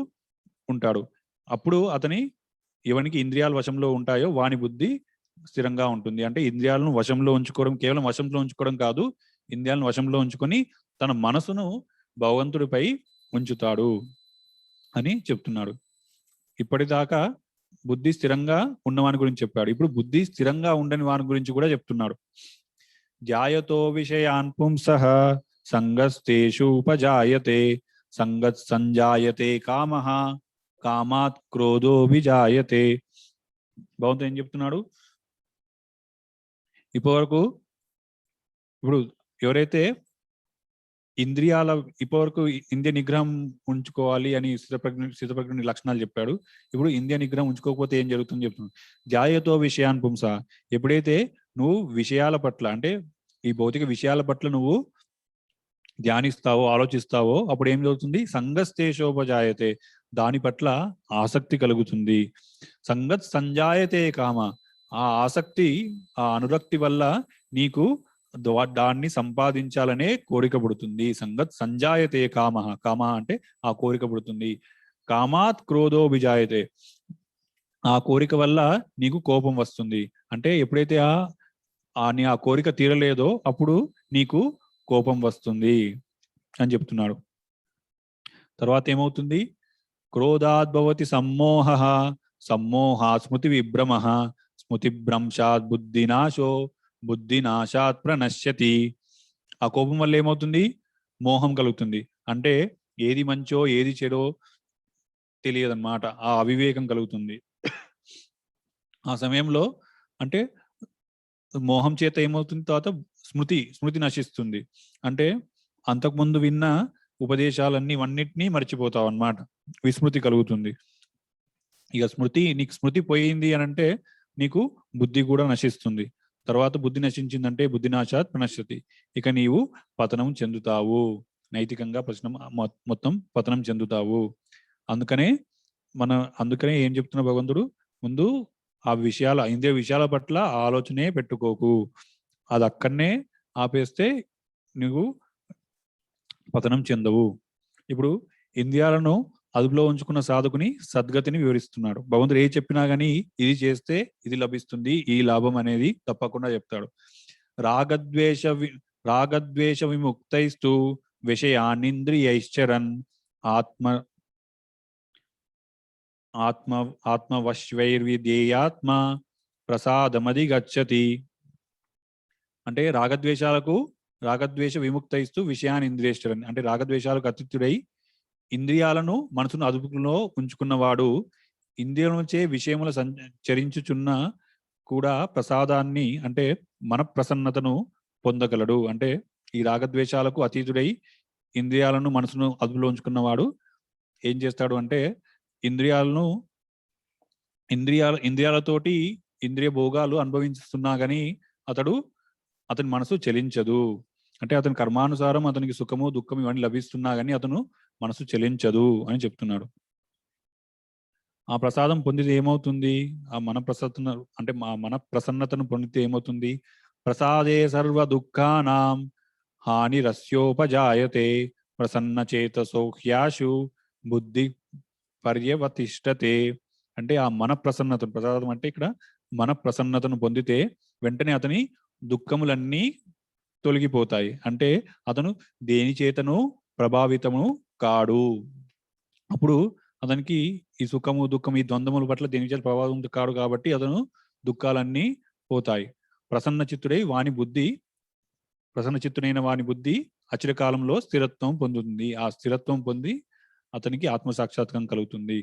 ఉంటాడు. అప్పుడు ఎవనికి ఇంద్రియాల వశంలో ఉంటాయో వాని బుద్ధి స్థిరంగా ఉంటుంది. అంటే ఇంద్రియాలను వశంలో ఉంచుకోవడం, కేవలం వశంలో ఉంచుకోవడం కాదు, ఇంద్రియాలను వశంలో ఉంచుకొని తన మనసును భగవంతుడిపై ఉంచుతాడు అని చెప్తున్నాడు. ఇప్పటిదాకా బుద్ధి స్థిరంగా ఉన్నవాని గురించి చెప్పాడు. ఇప్పుడు బుద్ధి స్థిరంగా ఉండని వాని గురించి కూడా చెప్తున్నాడు. జాయతో విషయాన్ పుంసః సంగస్తేషు ఉపజాయతే సంగత్ సంజాయతే కామః కామాత్ క్రోధో విజాయతే. భగవంతుడు ఏం చెప్తున్నాడు? ఇప్పుడు ఎవరైతే ఇప్పటివరకు ఇంద్రియ నిగ్రహం ఉంచుకోవాలి అని స్థితప్రజ్ఞుని లక్షణాలు చెప్పాడు. ఇప్పుడు ఇంద్రియ నిగ్రహం ఉంచుకోకపోతే ఏం జరుగుతుందో చెప్తున్నాడు. జాయతో విషయాన్ పుంస. ఎప్పుడైతే నువ్వు విషయాల పట్ల అంటే ఈ భౌతిక విషయాల పట్ల నువ్వు ధ్యానిస్తావో ఆలోచిస్తావో అప్పుడు ఏం జరుగుతుంది? సంగస్తేషోపజాయతే. దాని పట్ల ఆసక్తి కలుగుతుంది. సంగత్ సంజాయతే కామ. ఆ ఆసక్తి ఆ అనురక్తి వల్ల నీకు దాన్ని సంపాదించాలనే కోరిక పుడుతుంది. సంగత్ సంజాయతే కామ అంటే ఆ కోరిక పుడుతుంది. కామాత్ క్రోధో విజాయతే. ఆ కోరిక వల్ల నీకు కోపం వస్తుంది. అంటే ఎప్పుడైతే ఆ కోరిక తీరలేదో అప్పుడు నీకు కోపం వస్తుంది అని చెప్తున్నాడు. తర్వాత ఏమవుతుంది? క్రోధాద్భవతి సమ్మోహః సమ్మోహాత్ స్మృతి విభ్రమః స్మృతిభ్రంశాత్ బుద్ధినాశాత్ ప్రణశ్యతి. ఆ కోపం వల్ల ఏమవుతుంది? మోహం కలుగుతుంది. అంటే ఏది మంచో ఏది చెడో తెలియదన్నమాట. ఆ అవివేకం కలుగుతుంది. ఆ సమయంలో అంటే మోహం చేత ఏమవుతుంది? తర్వాత స్మృతి నశిస్తుంది. అంటే అంతకుముందు విన్న ఉపదేశాలన్నిటినీ మర్చిపోతావు అన్నమాట. విస్మృతి కలుగుతుంది. ఇక నీకు స్మృతి పోయింది అని అంటే నీకు బుద్ధి కూడా నశిస్తుంది. తర్వాత బుద్ధి నశించిందంటే బుద్ధినాశాత్ ప్రణశ్యతి. ఇక నీవు పతనం చెందుతావు. నైతికంగా మొత్తం పతనం చెందుతావు. అందుకనే ఏం చెప్తున్న భగవంతుడు? ముందు ఇంద్రియ విషయాల పట్ల ఆలోచనే పెట్టుకోకు. అది అక్కడనే ఆపేస్తే నువ్వు పతనం చెందవు. ఇప్పుడు ఇంద్రియాలను అదుపులో ఉంచుకున్న సాధకుని సద్గతిని వివరిస్తున్నాడు. భగవంతుడు ఏ చెప్పినా గానీ ఇది చేస్తే ఇది లభిస్తుంది, ఈ లాభం అనేది తప్పకుండా చెప్తాడు. రాగద్వేష విముక్తైస్తు విషయానింద్రియైశ్చరన్ ఆత్మ ఆత్మవశ్వైర్విధేయాత్మ ప్రసాదమది గచ్చతి. అంటే రాగద్వేష విముక్త ఇస్తూ విషయాన్ని ఇంద్రియేశ్వరుని, అంటే రాగద్వేషాలకు అతీతుడై ఇంద్రియాలను మనసును అదుపులో ఉంచుకున్నవాడు ఇంద్రియాలచే విషయముల చరించుచున్న కూడా ప్రసాదాన్ని, అంటే మన ప్రసన్నతను పొందగలడు. అంటే ఈ రాగద్వేషాలకు అతీతుడై ఇంద్రియాలను మనసును అదుపులో ఉంచుకున్నవాడు ఏం చేస్తాడు అంటే ఇంద్రియాలతోటి ఇంద్రియ భోగాలు అనుభవిస్తున్నా గాని అతని మనసు చలించదు. అంటే అతని కర్మానుసారం అతనికి సుఖము దుఃఖం ఇవన్నీ లభిస్తున్నా గానీ అతను మనసు చలించదు అని చెప్తున్నాడు. ఆ ప్రసాదం పొందితే ఏమవుతుంది? ఆ మన ప్రసన్నతను పొందితే ఏమవుతుంది? ప్రసాదే సర్వ దుఃఖానాం హానిరస్యోపజాయతే ప్రసన్న చేతసో హ్యాశు బుద్ధి పర్యవతిష్టతే. అంటే ఆ మన ప్రసన్నతను, ప్రసాదం అంటే ఇక్కడ మన ప్రసన్నతను పొందితే వెంటనే అతని దుఃఖములన్నీ తొలగిపోతాయి. అంటే అతను దేని చేతను ప్రభావితము కాడు. అప్పుడు అతనికి ఈ సుఖము దుఃఖం ఈ ద్వంద్వముల పట్ల దేని చేత ప్రభావం కాడు కాబట్టి అతను దుఃఖాలన్నీ పోతాయి. ప్రసన్న చిత్తుడైన వాని బుద్ధి అచిరకాలంలో స్థిరత్వం పొందుతుంది. ఆ స్థిరత్వం పొంది అతనికి ఆత్మసాక్షాత్కారం కలుగుతుంది.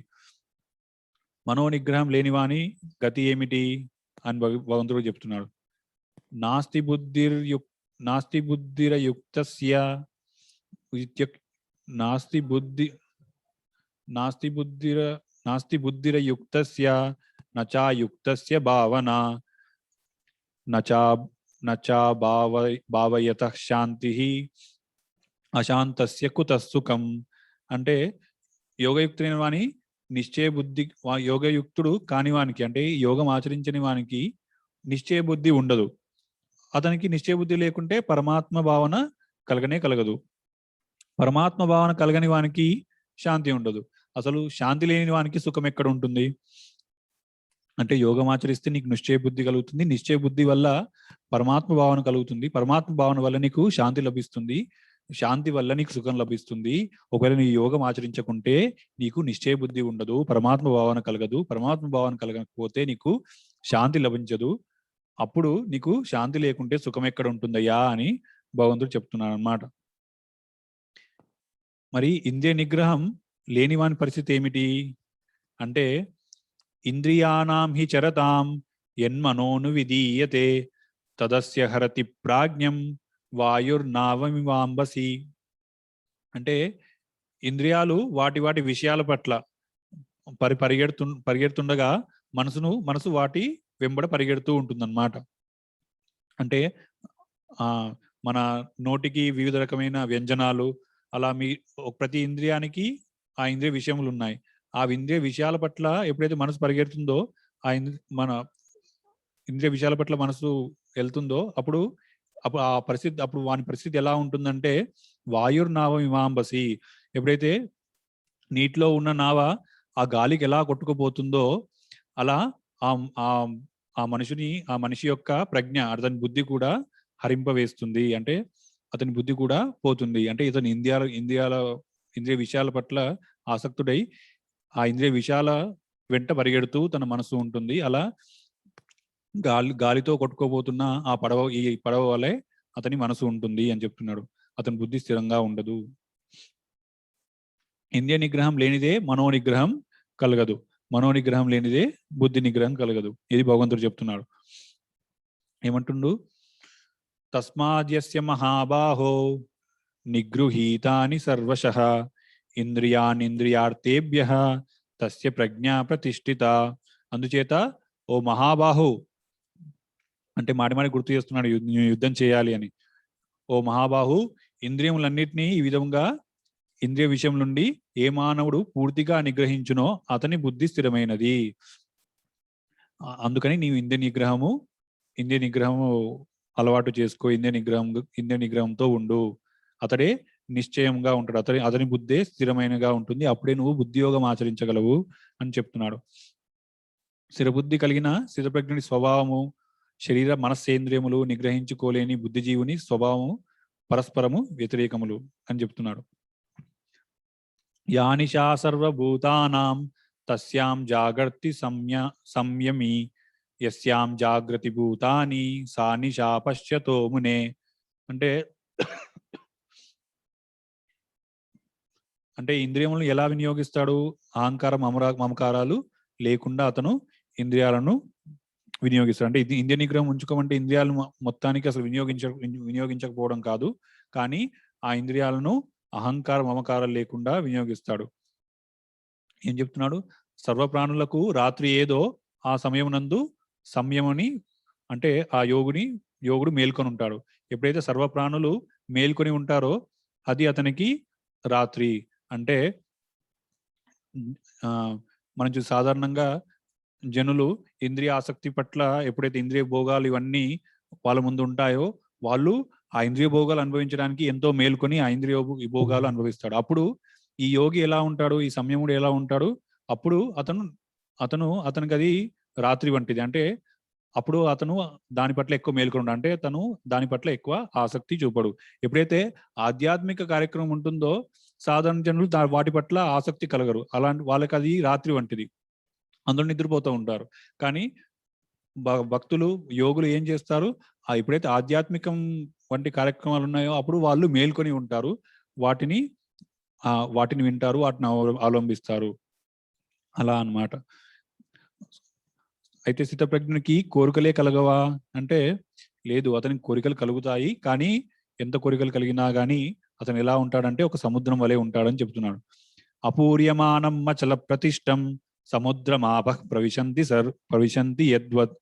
మనోనిగ్రహం లేని వాని గతి ఏమిటి అని భగవంతుడు చెప్తున్నాడు. నాస్తి బుద్ధిరయుక్తస్య నాస్తి బుద్ధిరయుక్తస్య నచాయుక్తస్య భావన నచా భావయతః శాంతిః అశాంతస్య కుతః సుఖం. అంటే యోగయుక్తుడైన వాని నిశ్చయ బుద్ధి, యోగయుక్తుడు కాని వానికి, అంటే యోగం ఆచరించని వానికి నిశ్చయ బుద్ధి ఉండదు. అతనికి నిశ్చయ బుద్ధి లేకుంటే పరమాత్మ భావన కలగదు. పరమాత్మ భావన కలగని వానికి శాంతి ఉండదు. అసలు శాంతి లేని వానికి సుఖం ఎక్కడ ఉంటుంది? అంటే యోగం ఆచరిస్తే నీకు నిశ్చయ బుద్ధి కలుగుతుంది. నిశ్చయ బుద్ధి వల్ల పరమాత్మ భావన కలుగుతుంది. పరమాత్మ భావన వల్ల నీకు శాంతి లభిస్తుంది. శాంతి వల్ల నీకు సుఖం లభిస్తుంది. ఒకవేళ నీ యోగం ఆచరించకుంటే నీకు నిశ్చయ బుద్ధి ఉండదు, పరమాత్మ భావన కలగదు. పరమాత్మ భావన కలగకపోతే నీకు శాంతి లభించదు. అప్పుడు నీకు శాంతి లేకుంటే సుఖం ఎక్కడ ఉంటుందయ్యా అని భగవంతుడు చెప్తున్నాడు అన్నమాట. మరి ఇంద్రియ నిగ్రహం లేని వాని పరిస్థితి ఏమిటి అంటే, ఇంద్రియాణం హి చరతాం యన్మనోను విధీయతే తదస్య హరతి ప్రాజ్ఞం వాయుర్నావమివాంబసి. అంటే ఇంద్రియాలు వాటి విషయాల పట్ల పరిగెడుతుండగా మనసు వాటి వెంబడ పరిగెడుతూ ఉంటుందన్నమాట. అంటే మన నోటికి వివిధ రకమైన వ్యంజనాలు, అలా ప్రతి ఇంద్రియానికి ఆ ఇంద్రియ విషయములు ఉన్నాయి. ఆ ఇంద్రియ విషయాల పట్ల ఎప్పుడైతే మనసు పరిగెడుతుందో, మన ఇంద్రియ విషయాల పట్ల మనసు వెళ్తుందో అప్పుడు వాని పరిస్థితి ఎలా ఉంటుందంటే, వాయుర్నావం ఇమాంబసి. ఎప్పుడైతే నీటిలో ఉన్న నావ ఆ గాలికి ఎలా కొట్టుకుపోతుందో అలా ఆ మనిషి యొక్క ప్రజ్ఞ, అతని బుద్ధి కూడా హరింపవేస్తుంది. అంటే అతని బుద్ధి కూడా పోతుంది. అంటే ఇతను ఇంద్రియ విషయాల పట్ల ఆసక్తుడై ఆ ఇంద్రియ విషయాల వెంట పరిగెడుతూ తన మనసు ఉంటుంది. అలా గాలితో కొట్టుకోబోతున్న ఈ పడవ వలె అతని మనసు ఉంటుంది అని చెప్తున్నాడు. అతని బుద్ధి స్థిరంగా ఉండదు. ఇంద్రియ నిగ్రహం లేనిదే మనోనిగ్రహం కలగదు, మనోనిగ్రహం లేనిదే బుద్ధి నిగ్రహం కలగదు. ఇది భగవంతుడు చెప్తున్నాడు. ఏమంటుండు? తస్మాద్యస్య మహాబాహో నిగృహీతాని సర్వశః ఇంద్రియాణింద్రియార్థేభ్యః తస్య ప్రజ్ఞా ప్రతిష్ఠిత. అందుచేత ఓ మహాబాహు, అంటే మాటి గుర్తు చేస్తున్నాడు యుద్ధం చేయాలి అని. ఓ మహాబాహు, ఇంద్రియములన్నిటినీ ఈ విధంగా ఇంద్రియ విషయం నుండి ఏ మానవుడు పూర్తిగా నిగ్రహించునో అతని బుద్ధి స్థిరమైనది. అందుకని నీవు ఇంద్రియ నిగ్రహము అలవాటు చేసుకో, ఇంద్రియ నిగ్రహంతో ఉండు. అతడే నిశ్చయంగా ఉంటాడు, అతని బుద్ధే స్థిరమైనగా ఉంటుంది. అప్పుడే నువ్వు బుద్ధియోగం ఆచరించగలవు అని చెప్తున్నాడు. స్థిరబుద్ధి కలిగిన స్థితప్రజ్ఞుని స్వభావము, శరీర మనస్సేంద్రియములు నిగ్రహించుకోలేని బుద్ధిజీవుని స్వభావము పరస్పరము వ్యతిరేకములు అని చెప్తున్నాడు. యానిషా సర్వభూతానాం తస్యాం జాగర్తి సంయమి యస్యాం జాగ్రతి భూతాని సా నిశా పశ్యతో మునే. అంటే అంటే ఇంద్రియములను ఎలా వినియోగిస్తాడు? అహంకారం మమకారాలు లేకుండా అతను ఇంద్రియాలను వినియోగిస్తాడు. అంటే ఇది ఇంద్రియ నిగ్రహం ఉంచుకోమంటే ఇంద్రియాలను మొత్తానికి అసలు వినియోగించకపోవడం కాదు, కానీ ఆ ఇంద్రియాలను అహంకార మమకారాలు లేకుండా వినియోగిస్తాడు. ఏం చెప్తున్నాడు? సర్వప్రాణులకు రాత్రి ఏదో ఆ సమయమునందు సంయమని, అంటే ఆ యోగుడు మేల్కొని ఉంటాడు. ఎప్పుడైతే సర్వప్రాణులు మేల్కొని ఉంటారో అది అతనికి రాత్రి. అంటే మనం చూసి సాధారణంగా జనులు ఇంద్రియ ఆసక్తి పట్ల ఎప్పుడైతే ఇంద్రియ భోగాలు ఇవన్నీ వాళ్ళ ముందు ఉంటాయో వాళ్ళు ఆ ఇంద్రియ భోగాలు అనుభవించడానికి ఎంతో మేల్కొని ఆ ఇంద్రియ భోగాలు అనుభవిస్తాడు. అప్పుడు ఈ యోగి ఎలా ఉంటాడు? ఈ సంయముడు ఎలా ఉంటాడు? అప్పుడు అతనికి అది రాత్రి వంటిది. అంటే అప్పుడు అతను దాని పట్ల ఎక్కువ మేల్కొని, అంటే తను దాని పట్ల ఎక్కువ ఆసక్తి చూపడు. ఎప్పుడైతే ఆధ్యాత్మిక కార్యక్రమం ఉంటుందో సాధారణ జనులు వాటి పట్ల ఆసక్తి కలగరు. అలాంటి వాళ్ళకి అది రాత్రి వంటిది, అందరూ నిద్రపోతూ ఉంటారు. కానీ భక్తులు యోగులు ఏం చేస్తారు? ఎప్పుడైతే ఆధ్యాత్మికం వంటి కార్యక్రమాలు ఉన్నాయో అప్పుడు వాళ్ళు మేల్కొని ఉంటారు. వాటిని వింటారు, వాటిని అవలంబిస్తారు. అలా అన్నమాట. అయితే స్థితప్రజ్ఞునికి కోరికలే కలగవా అంటే లేదు, అతనికి కోరికలు కలుగుతాయి. కానీ ఎంత కోరికలు కలిగినా గానీ అతను ఎలా ఉంటాడంటే ఒక సముద్రం వలె ఉంటాడని చెప్తున్నాడు. అపూర్యమానం అచల ప్రతిష్టం సముద్రమాప ప్రవిశంతి యద్వత్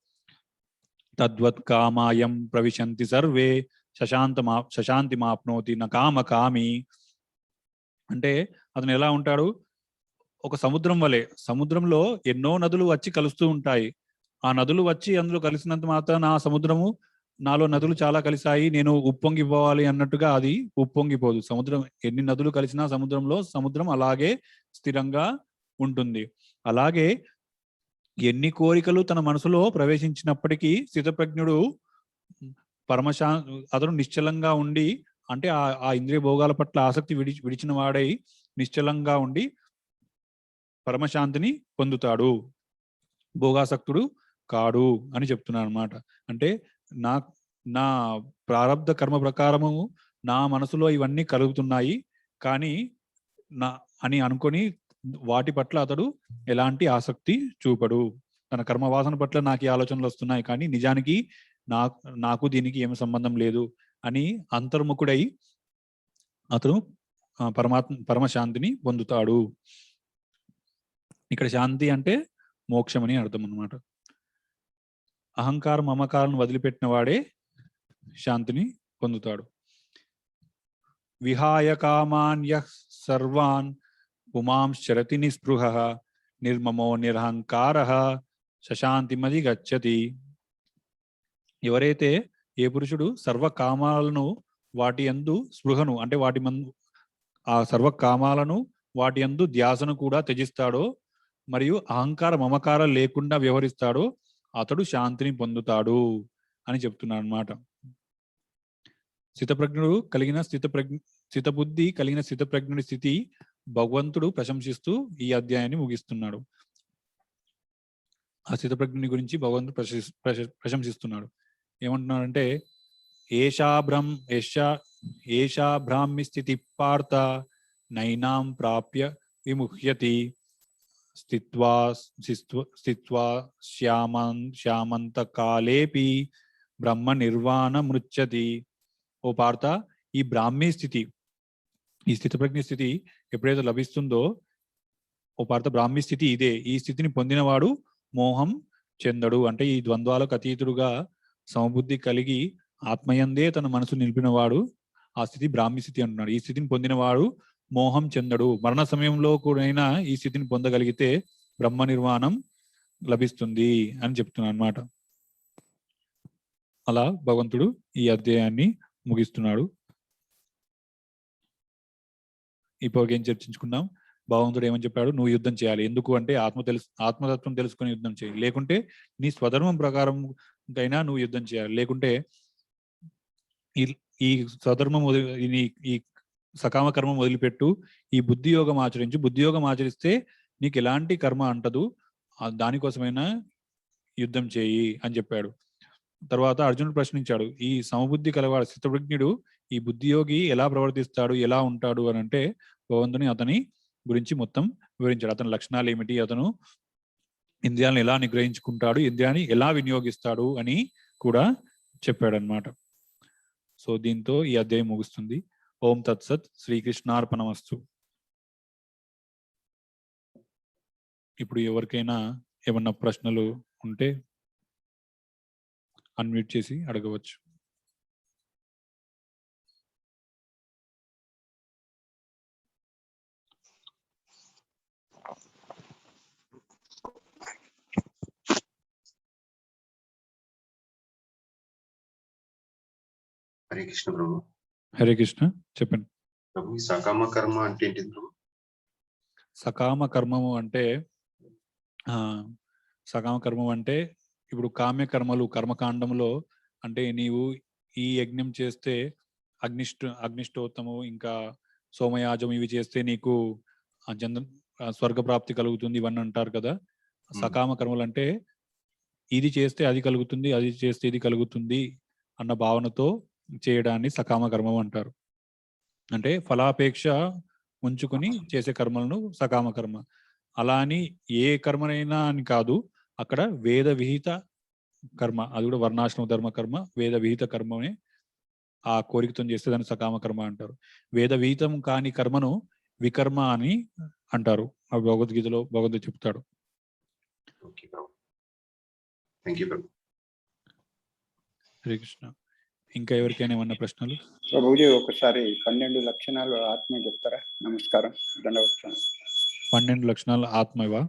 తద్వత్ కామాయం ప్రవిశంతి సర్వే శశాంతి మాప్నోతి న కామి. అంటే అతను ఎలా ఉంటాడు? ఒక సముద్రం వలె. సముద్రంలో ఎన్నో నదులు వచ్చి కలుస్తూ ఉంటాయి. ఆ నదులు వచ్చి అందులో కలిసినంత మాత్రాన ఆ సముద్రము, నాలో నదులు చాలా కలిసాయి, నేను ఉప్పొంగిపోవాలి అన్నట్టుగా అది ఉప్పొంగిపోదు. సముద్రం ఎన్ని నదులు కలిసినా సముద్రం అలాగే స్థిరంగా ఉంటుంది. అలాగే ఎన్ని కోరికలు తన మనసులో ప్రవేశించినప్పటికీ స్థితప్రజ్ఞుడు అతను నిశ్చలంగా ఉండి, అంటే ఆ ఇంద్రియ భోగాల పట్ల ఆసక్తి విడిచిన వాడై నిశ్చలంగా ఉండి పరమశాంతిని పొందుతాడు, భోగాసక్తుడు కాడు అని చెప్తున్నాను అనమాట. అంటే నా ప్రారబ్ధ కర్మ ప్రకారము నా మనసులో ఇవన్నీ కలుగుతున్నాయి, కానీ అని అనుకొని వాటి పట్ల అతడు ఎలాంటి ఆసక్తి చూపడు. తన కర్మవాసన పట్ల నాకు ఈ ఆలోచనలు వస్తున్నాయి, కానీ నిజానికి నాకు దీనికి ఏమి సంబంధం లేదు అని అంతర్ముఖుడై అతను పరమశాంతిని పొందుతాడు. ఇక్కడ శాంతి అంటే మోక్షం అని అర్థం అన్నమాట. అహంకారం మమకారం వదిలిపెట్టిన వాడే శాంతిని పొందుతాడు. విహాయ కామాన్య సర్వాన్ పుమాంశ్చరతి నిస్పృహ నిర్మమో నిరహంకార శశాంతిమది గచ్చతి. ఎవరైతే ఏ పురుషుడు సర్వ కామాలను వాటి యందు స్పృహను, అంటే ఆ సర్వ కామాలను వాటి యందు ధ్యాసను కూడా త్యజిస్తాడో మరియు అహంకార మమకారం లేకుండా వ్యవహరిస్తాడో అతడు శాంతిని పొందుతాడు అని చెప్తున్నాడు అన్నమాట. స్థితబుద్ధి కలిగిన స్థితప్రజ్ఞుడి స్థితి భగవంతుడు ప్రశంసిస్తూ ఈ అధ్యాయాన్ని ముగిస్తున్నాడు. ఆ స్థితప్రజ్ఞుని గురించి భగవంతుడు ప్రశంసిస్తున్నాడు. ఏమంటున్నాడంటే ఏషా బ్రాహ్మి స్థితి పార్థ నైనాం ప్రాప్య విముహ్యతి స్థిత్వా శ్యామంత కాలేపి బ్రహ్మ నిర్వాణ మృచ్చతి. ఓ పార్థ, ఈ బ్రాహ్మీ స్థితి, ఈ స్థితప్రజ్ఞ స్థితి ఎప్పుడైతే లభిస్తుందో ఓ పార్థ, బ్రాహ్మీ స్థితి ఇదే. ఈ స్థితిని పొందినవాడు మోహం చెందడు. అంటే ఈ ద్వంద్వాలకు అతీతుడుగా సమబుద్ధి కలిగి ఆత్మయందే తన మనసు నిలిపినవాడు ఆ స్థితి బ్రాహ్మీ స్థితి అంటున్నాడు. ఈ స్థితిని పొందినవాడు మోహం చెందడు. మరణ సమయంలో కూడా ఈ స్థితిని పొందగలిగితే బ్రహ్మ నిర్వాణం లభిస్తుంది అని చెప్తున్నాడు అన్నమాట. అలా భగవంతుడు ఈ అధ్యాయాన్ని ముగిస్తున్నాడు. ఇప్పటికి ఏం చర్చించుకున్నాం? భగవంతుడు ఏమని చెప్పాడు? నువ్వు యుద్ధం చేయాలి. ఎందుకు అంటే ఆత్మతత్వం తెలుసుకొని యుద్ధం చేయి. లేకుంటే నీ స్వధర్మం ప్రకారం అయినా నువ్వు యుద్ధం చేయాలి. లేకుంటే ఈ స్వధర్మం ఈ సకామ కర్మం వదిలిపెట్టు, ఈ బుద్ధి యోగం ఆచరించు. బుద్ధి యోగం ఆచరిస్తే నీకు ఎలాంటి కర్మ అంటదు, దానికోసమైనా యుద్ధం చేయి అని చెప్పాడు. తర్వాత అర్జునుడు ప్రశ్నించాడు, ఈ సమబుద్ధి కలవాడు స్థితప్రజ్ఞుడు ఈ బుద్ధియోగి ఎలా ప్రవర్తిస్తాడు, ఎలా ఉంటాడు అని అంటే భగవంతుని అతని గురించి మొత్తం వివరించాడు. అతని లక్షణాలు ఏమిటి, అతను ఇంద్రియాలను ఎలా నిగ్రహించుకుంటాడు, ఇంద్రియాన్ని ఎలా వినియోగిస్తాడు అని కూడా చెప్పాడనమాట. సో దీంతో ఈ అధ్యాయం ముగుస్తుంది. ఓం తత్సత్. శ్రీకృష్ణార్పణమస్తు. ఇప్పుడు ఎవరికైనా ఏమన్నా ప్రశ్నలు ఉంటే అన్మ్యూట్ చేసి అడగవచ్చు. హరే కృష్ణ ప్రభు. హరే కృష్ణ. చెప్పండి ప్రభు. ఈ సకామ కర్మ అంటే ఏంటి ప్రభు? సకామ కర్మము అంటే సకామ కర్మం అంటే ఇప్పుడు కామ్య కర్మలు కర్మకాండంలో అంటే నీవు ఈ యజ్ఞం చేస్తే అగ్నిష్టోత్తము ఇంకా సోమయాజం ఇవి చేస్తే నీకు స్వర్గప్రాప్తి కలుగుతుంది ఇవన్నీ అంటారు కదా. సకామ కర్మలు అంటే ఇది చేస్తే అది కలుగుతుంది, అది చేస్తే ఇది కలుగుతుంది అన్న భావనతో చేయడాన్ని సకామ కర్మం అంటారు. అంటే ఫలాపేక్ష ఉంచుకొని చేసే కర్మలను సకామ కర్మ. అలా అని ఏ కర్మనైనా అని కాదు, అక్కడ వేద విహిత కర్మ, అది కూడా వర్ణాశ్రమ ధర్మ కర్మ, వేద విహిత కర్మనే ఆ కోరికతో చేస్తే దాన్ని సకామ కర్మ అంటారు. వేద విహితం కాని కర్మను వికర్మ అని అంటారు. ఆ భగవద్గీతలో భగవంతుడు చెప్తాడు. హరే కృష్ణ. ఇంకా ఎవరికైనా ఏమన్నా ప్రశ్నలు? ప్రభుజీ ఒకసారి 12 లక్షణాలు ఆత్మ చెప్తారా? నమస్కారం. దండవత్సరం. 12 లక్షణాలు ఆత్మవా?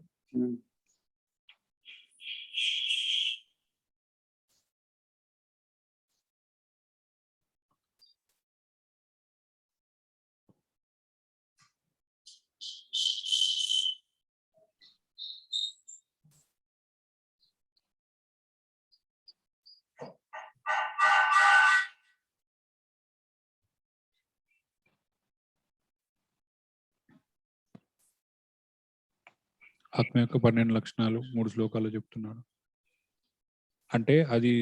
ఆత్మ యొక్క 12 లక్షణాలు 3 శ్లోకాలు చెప్తున్నాడు. అంటే అది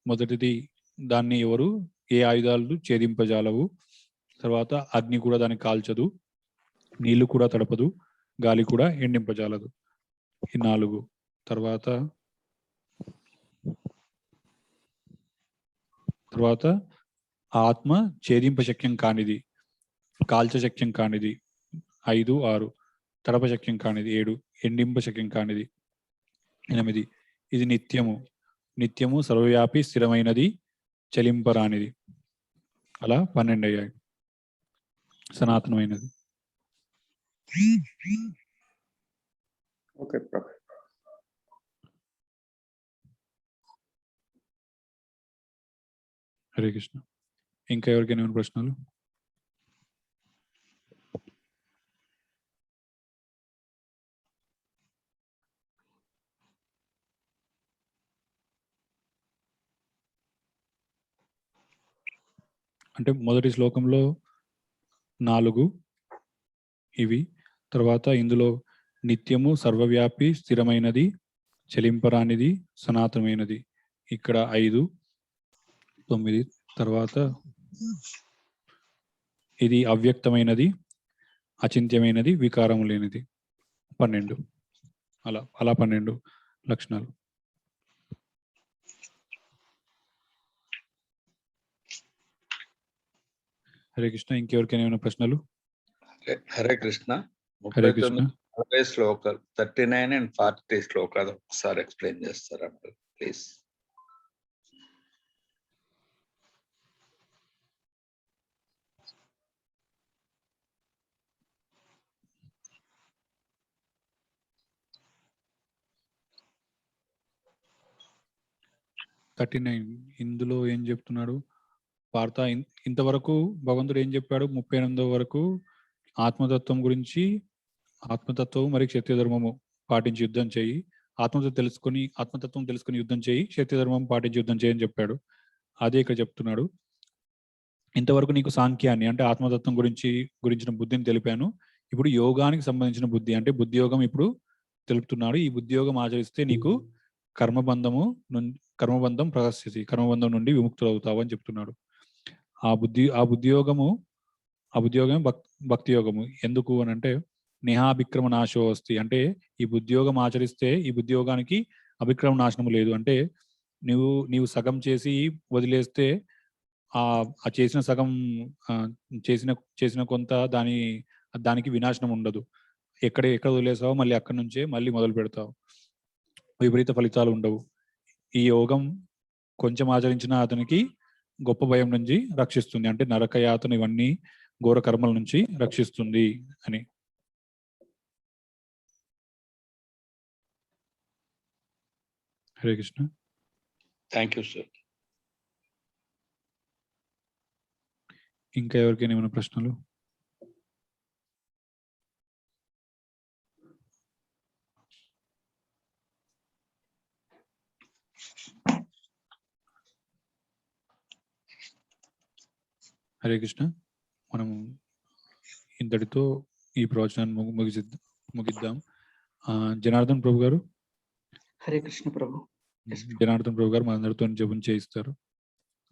మొదటిది, దాన్ని ఎవరు ఏ ఆయుధాలు ఛేదింపజాలవు. తర్వాత అగ్ని కూడా దాన్ని కాల్చదు, నీళ్లు కూడా తడపదు, గాలి కూడా ఎండింపజాలదు. ఈ 4. తర్వాత ఆత్మ ఛేదింపశక్యం కానిది, కాల్చశక్యం కానిది 5, 6, తడపశక్యం కానిది 7, ఎండింపశక్యం కానిది 8. ఇది నిత్యము సర్వవ్యాపి స్థిరమైనది, చలింపరానిది. అలా 12 అయ్యాయి. సనాతనమైనది. ఓకే. హరే కృష్ణ. ఇంకా ఎవరికైనా ఏమైనా ప్రశ్నలు? అంటే మొదటి శ్లోకంలో 4 ఇవి, తర్వాత ఇందులో నిత్యము సర్వవ్యాపి స్థిరమైనది, చలింపరానిది, సనాతనమైనది ఇక్కడ 5, 9. తర్వాత ఇది అవ్యక్తమైనది, అచింత్యమైనది, వికారం లేనిది 12. అలా 12 లక్షణాలు. హరే కృష్ణ. ఇంకెవరికైనా ఏమైనా ప్రశ్నలు? హరే కృష్ణ. హరే కృష్ణ. 39 శ్లోకాలు 39 and 40 శ్లోకాలు ఒకసారి ఎక్స్ప్లెయిన్ చేస్తారా ప్లీజ్? ఇందులో ఏం చెప్తున్నాడు వార్త? ఇంతవరకు భగవంతుడు ఏం చెప్పాడు? 38 వరకు ఆత్మతత్వం గురించి, ఆత్మతత్వం మరి క్షత్రియ ధర్మము పాటించి యుద్ధం చేయి, ఆత్మతత్వం తెలుసుకుని యుద్ధం చేయి, క్షత్రియ ధర్మం పాటించి యుద్ధం చేయని చెప్పాడు. అదే ఇక్కడ చెప్తున్నాడు. ఇంతవరకు నీకు సాంఖ్యాన్ని అంటే ఆత్మతత్వం గురించిన బుద్ధిని తెలిపాను, ఇప్పుడు యోగానికి సంబంధించిన బుద్ధి అంటే బుద్ధి యోగం ఇప్పుడు తెలుపుతున్నాడు. ఈ బుద్ధి యోగం ఆచరిస్తే నీకు కర్మబంధం ప్రహస్యసి, కర్మబంధం నుండి విముక్తులు అవుతావు అని చెప్తున్నాడు. ఆ బుద్ధి యోగమే భక్తి యోగము. ఎందుకు అని అంటే నేహాభిక్రమ నాశో అస్తి, అంటే ఈ బుద్ధి యోగం ఆచరిస్తే ఈ బుద్ధి యోగానికి అభిక్రమ నాశనము లేదు. అంటే నీవు సగం చేసి వదిలేస్తే ఆ చేసిన సగం చేసిన కొంత దానికి వినాశనం ఉండదు. ఎక్కడ వదిలేసావో మళ్ళీ అక్కడి నుంచే మళ్ళీ మొదలు పెడతావు. విపరీత ఫలితాలు ఉండవు. ఈ యోగం కొంచెం ఆచరించిన అతనికి గొప్ప భయం నుంచి రక్షిస్తుంది, అంటే నరకయాతన ఇవన్నీ ఘోర కర్మల నుంచి రక్షిస్తుంది అని. Hare Krishna. Thank you sir. ఇంకా ఎవరికైనా ఏమైనా ప్రశ్నలు? హరే కృష్ణ. మనం ఇంతటితో ఈ ప్రవచనాన్ని ముగిద్దాం. జనార్దన్ ప్రభు గారు. హరే కృష్ణ ప్రభు. జనార్దన్ ప్రభు గారు మనందరితో జపం చేయిస్తారు.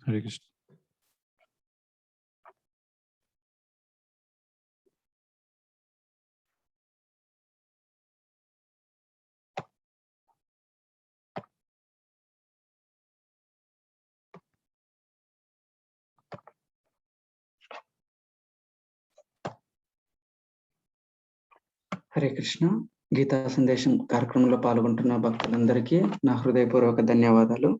హరే కృష్ణ. హరే కృష్ణ. గీతా సందేశం కార్యక్రమంలో పాల్గొంటున్న భక్తులందరికీ నా హృదయపూర్వక ధన్యవాదాలు.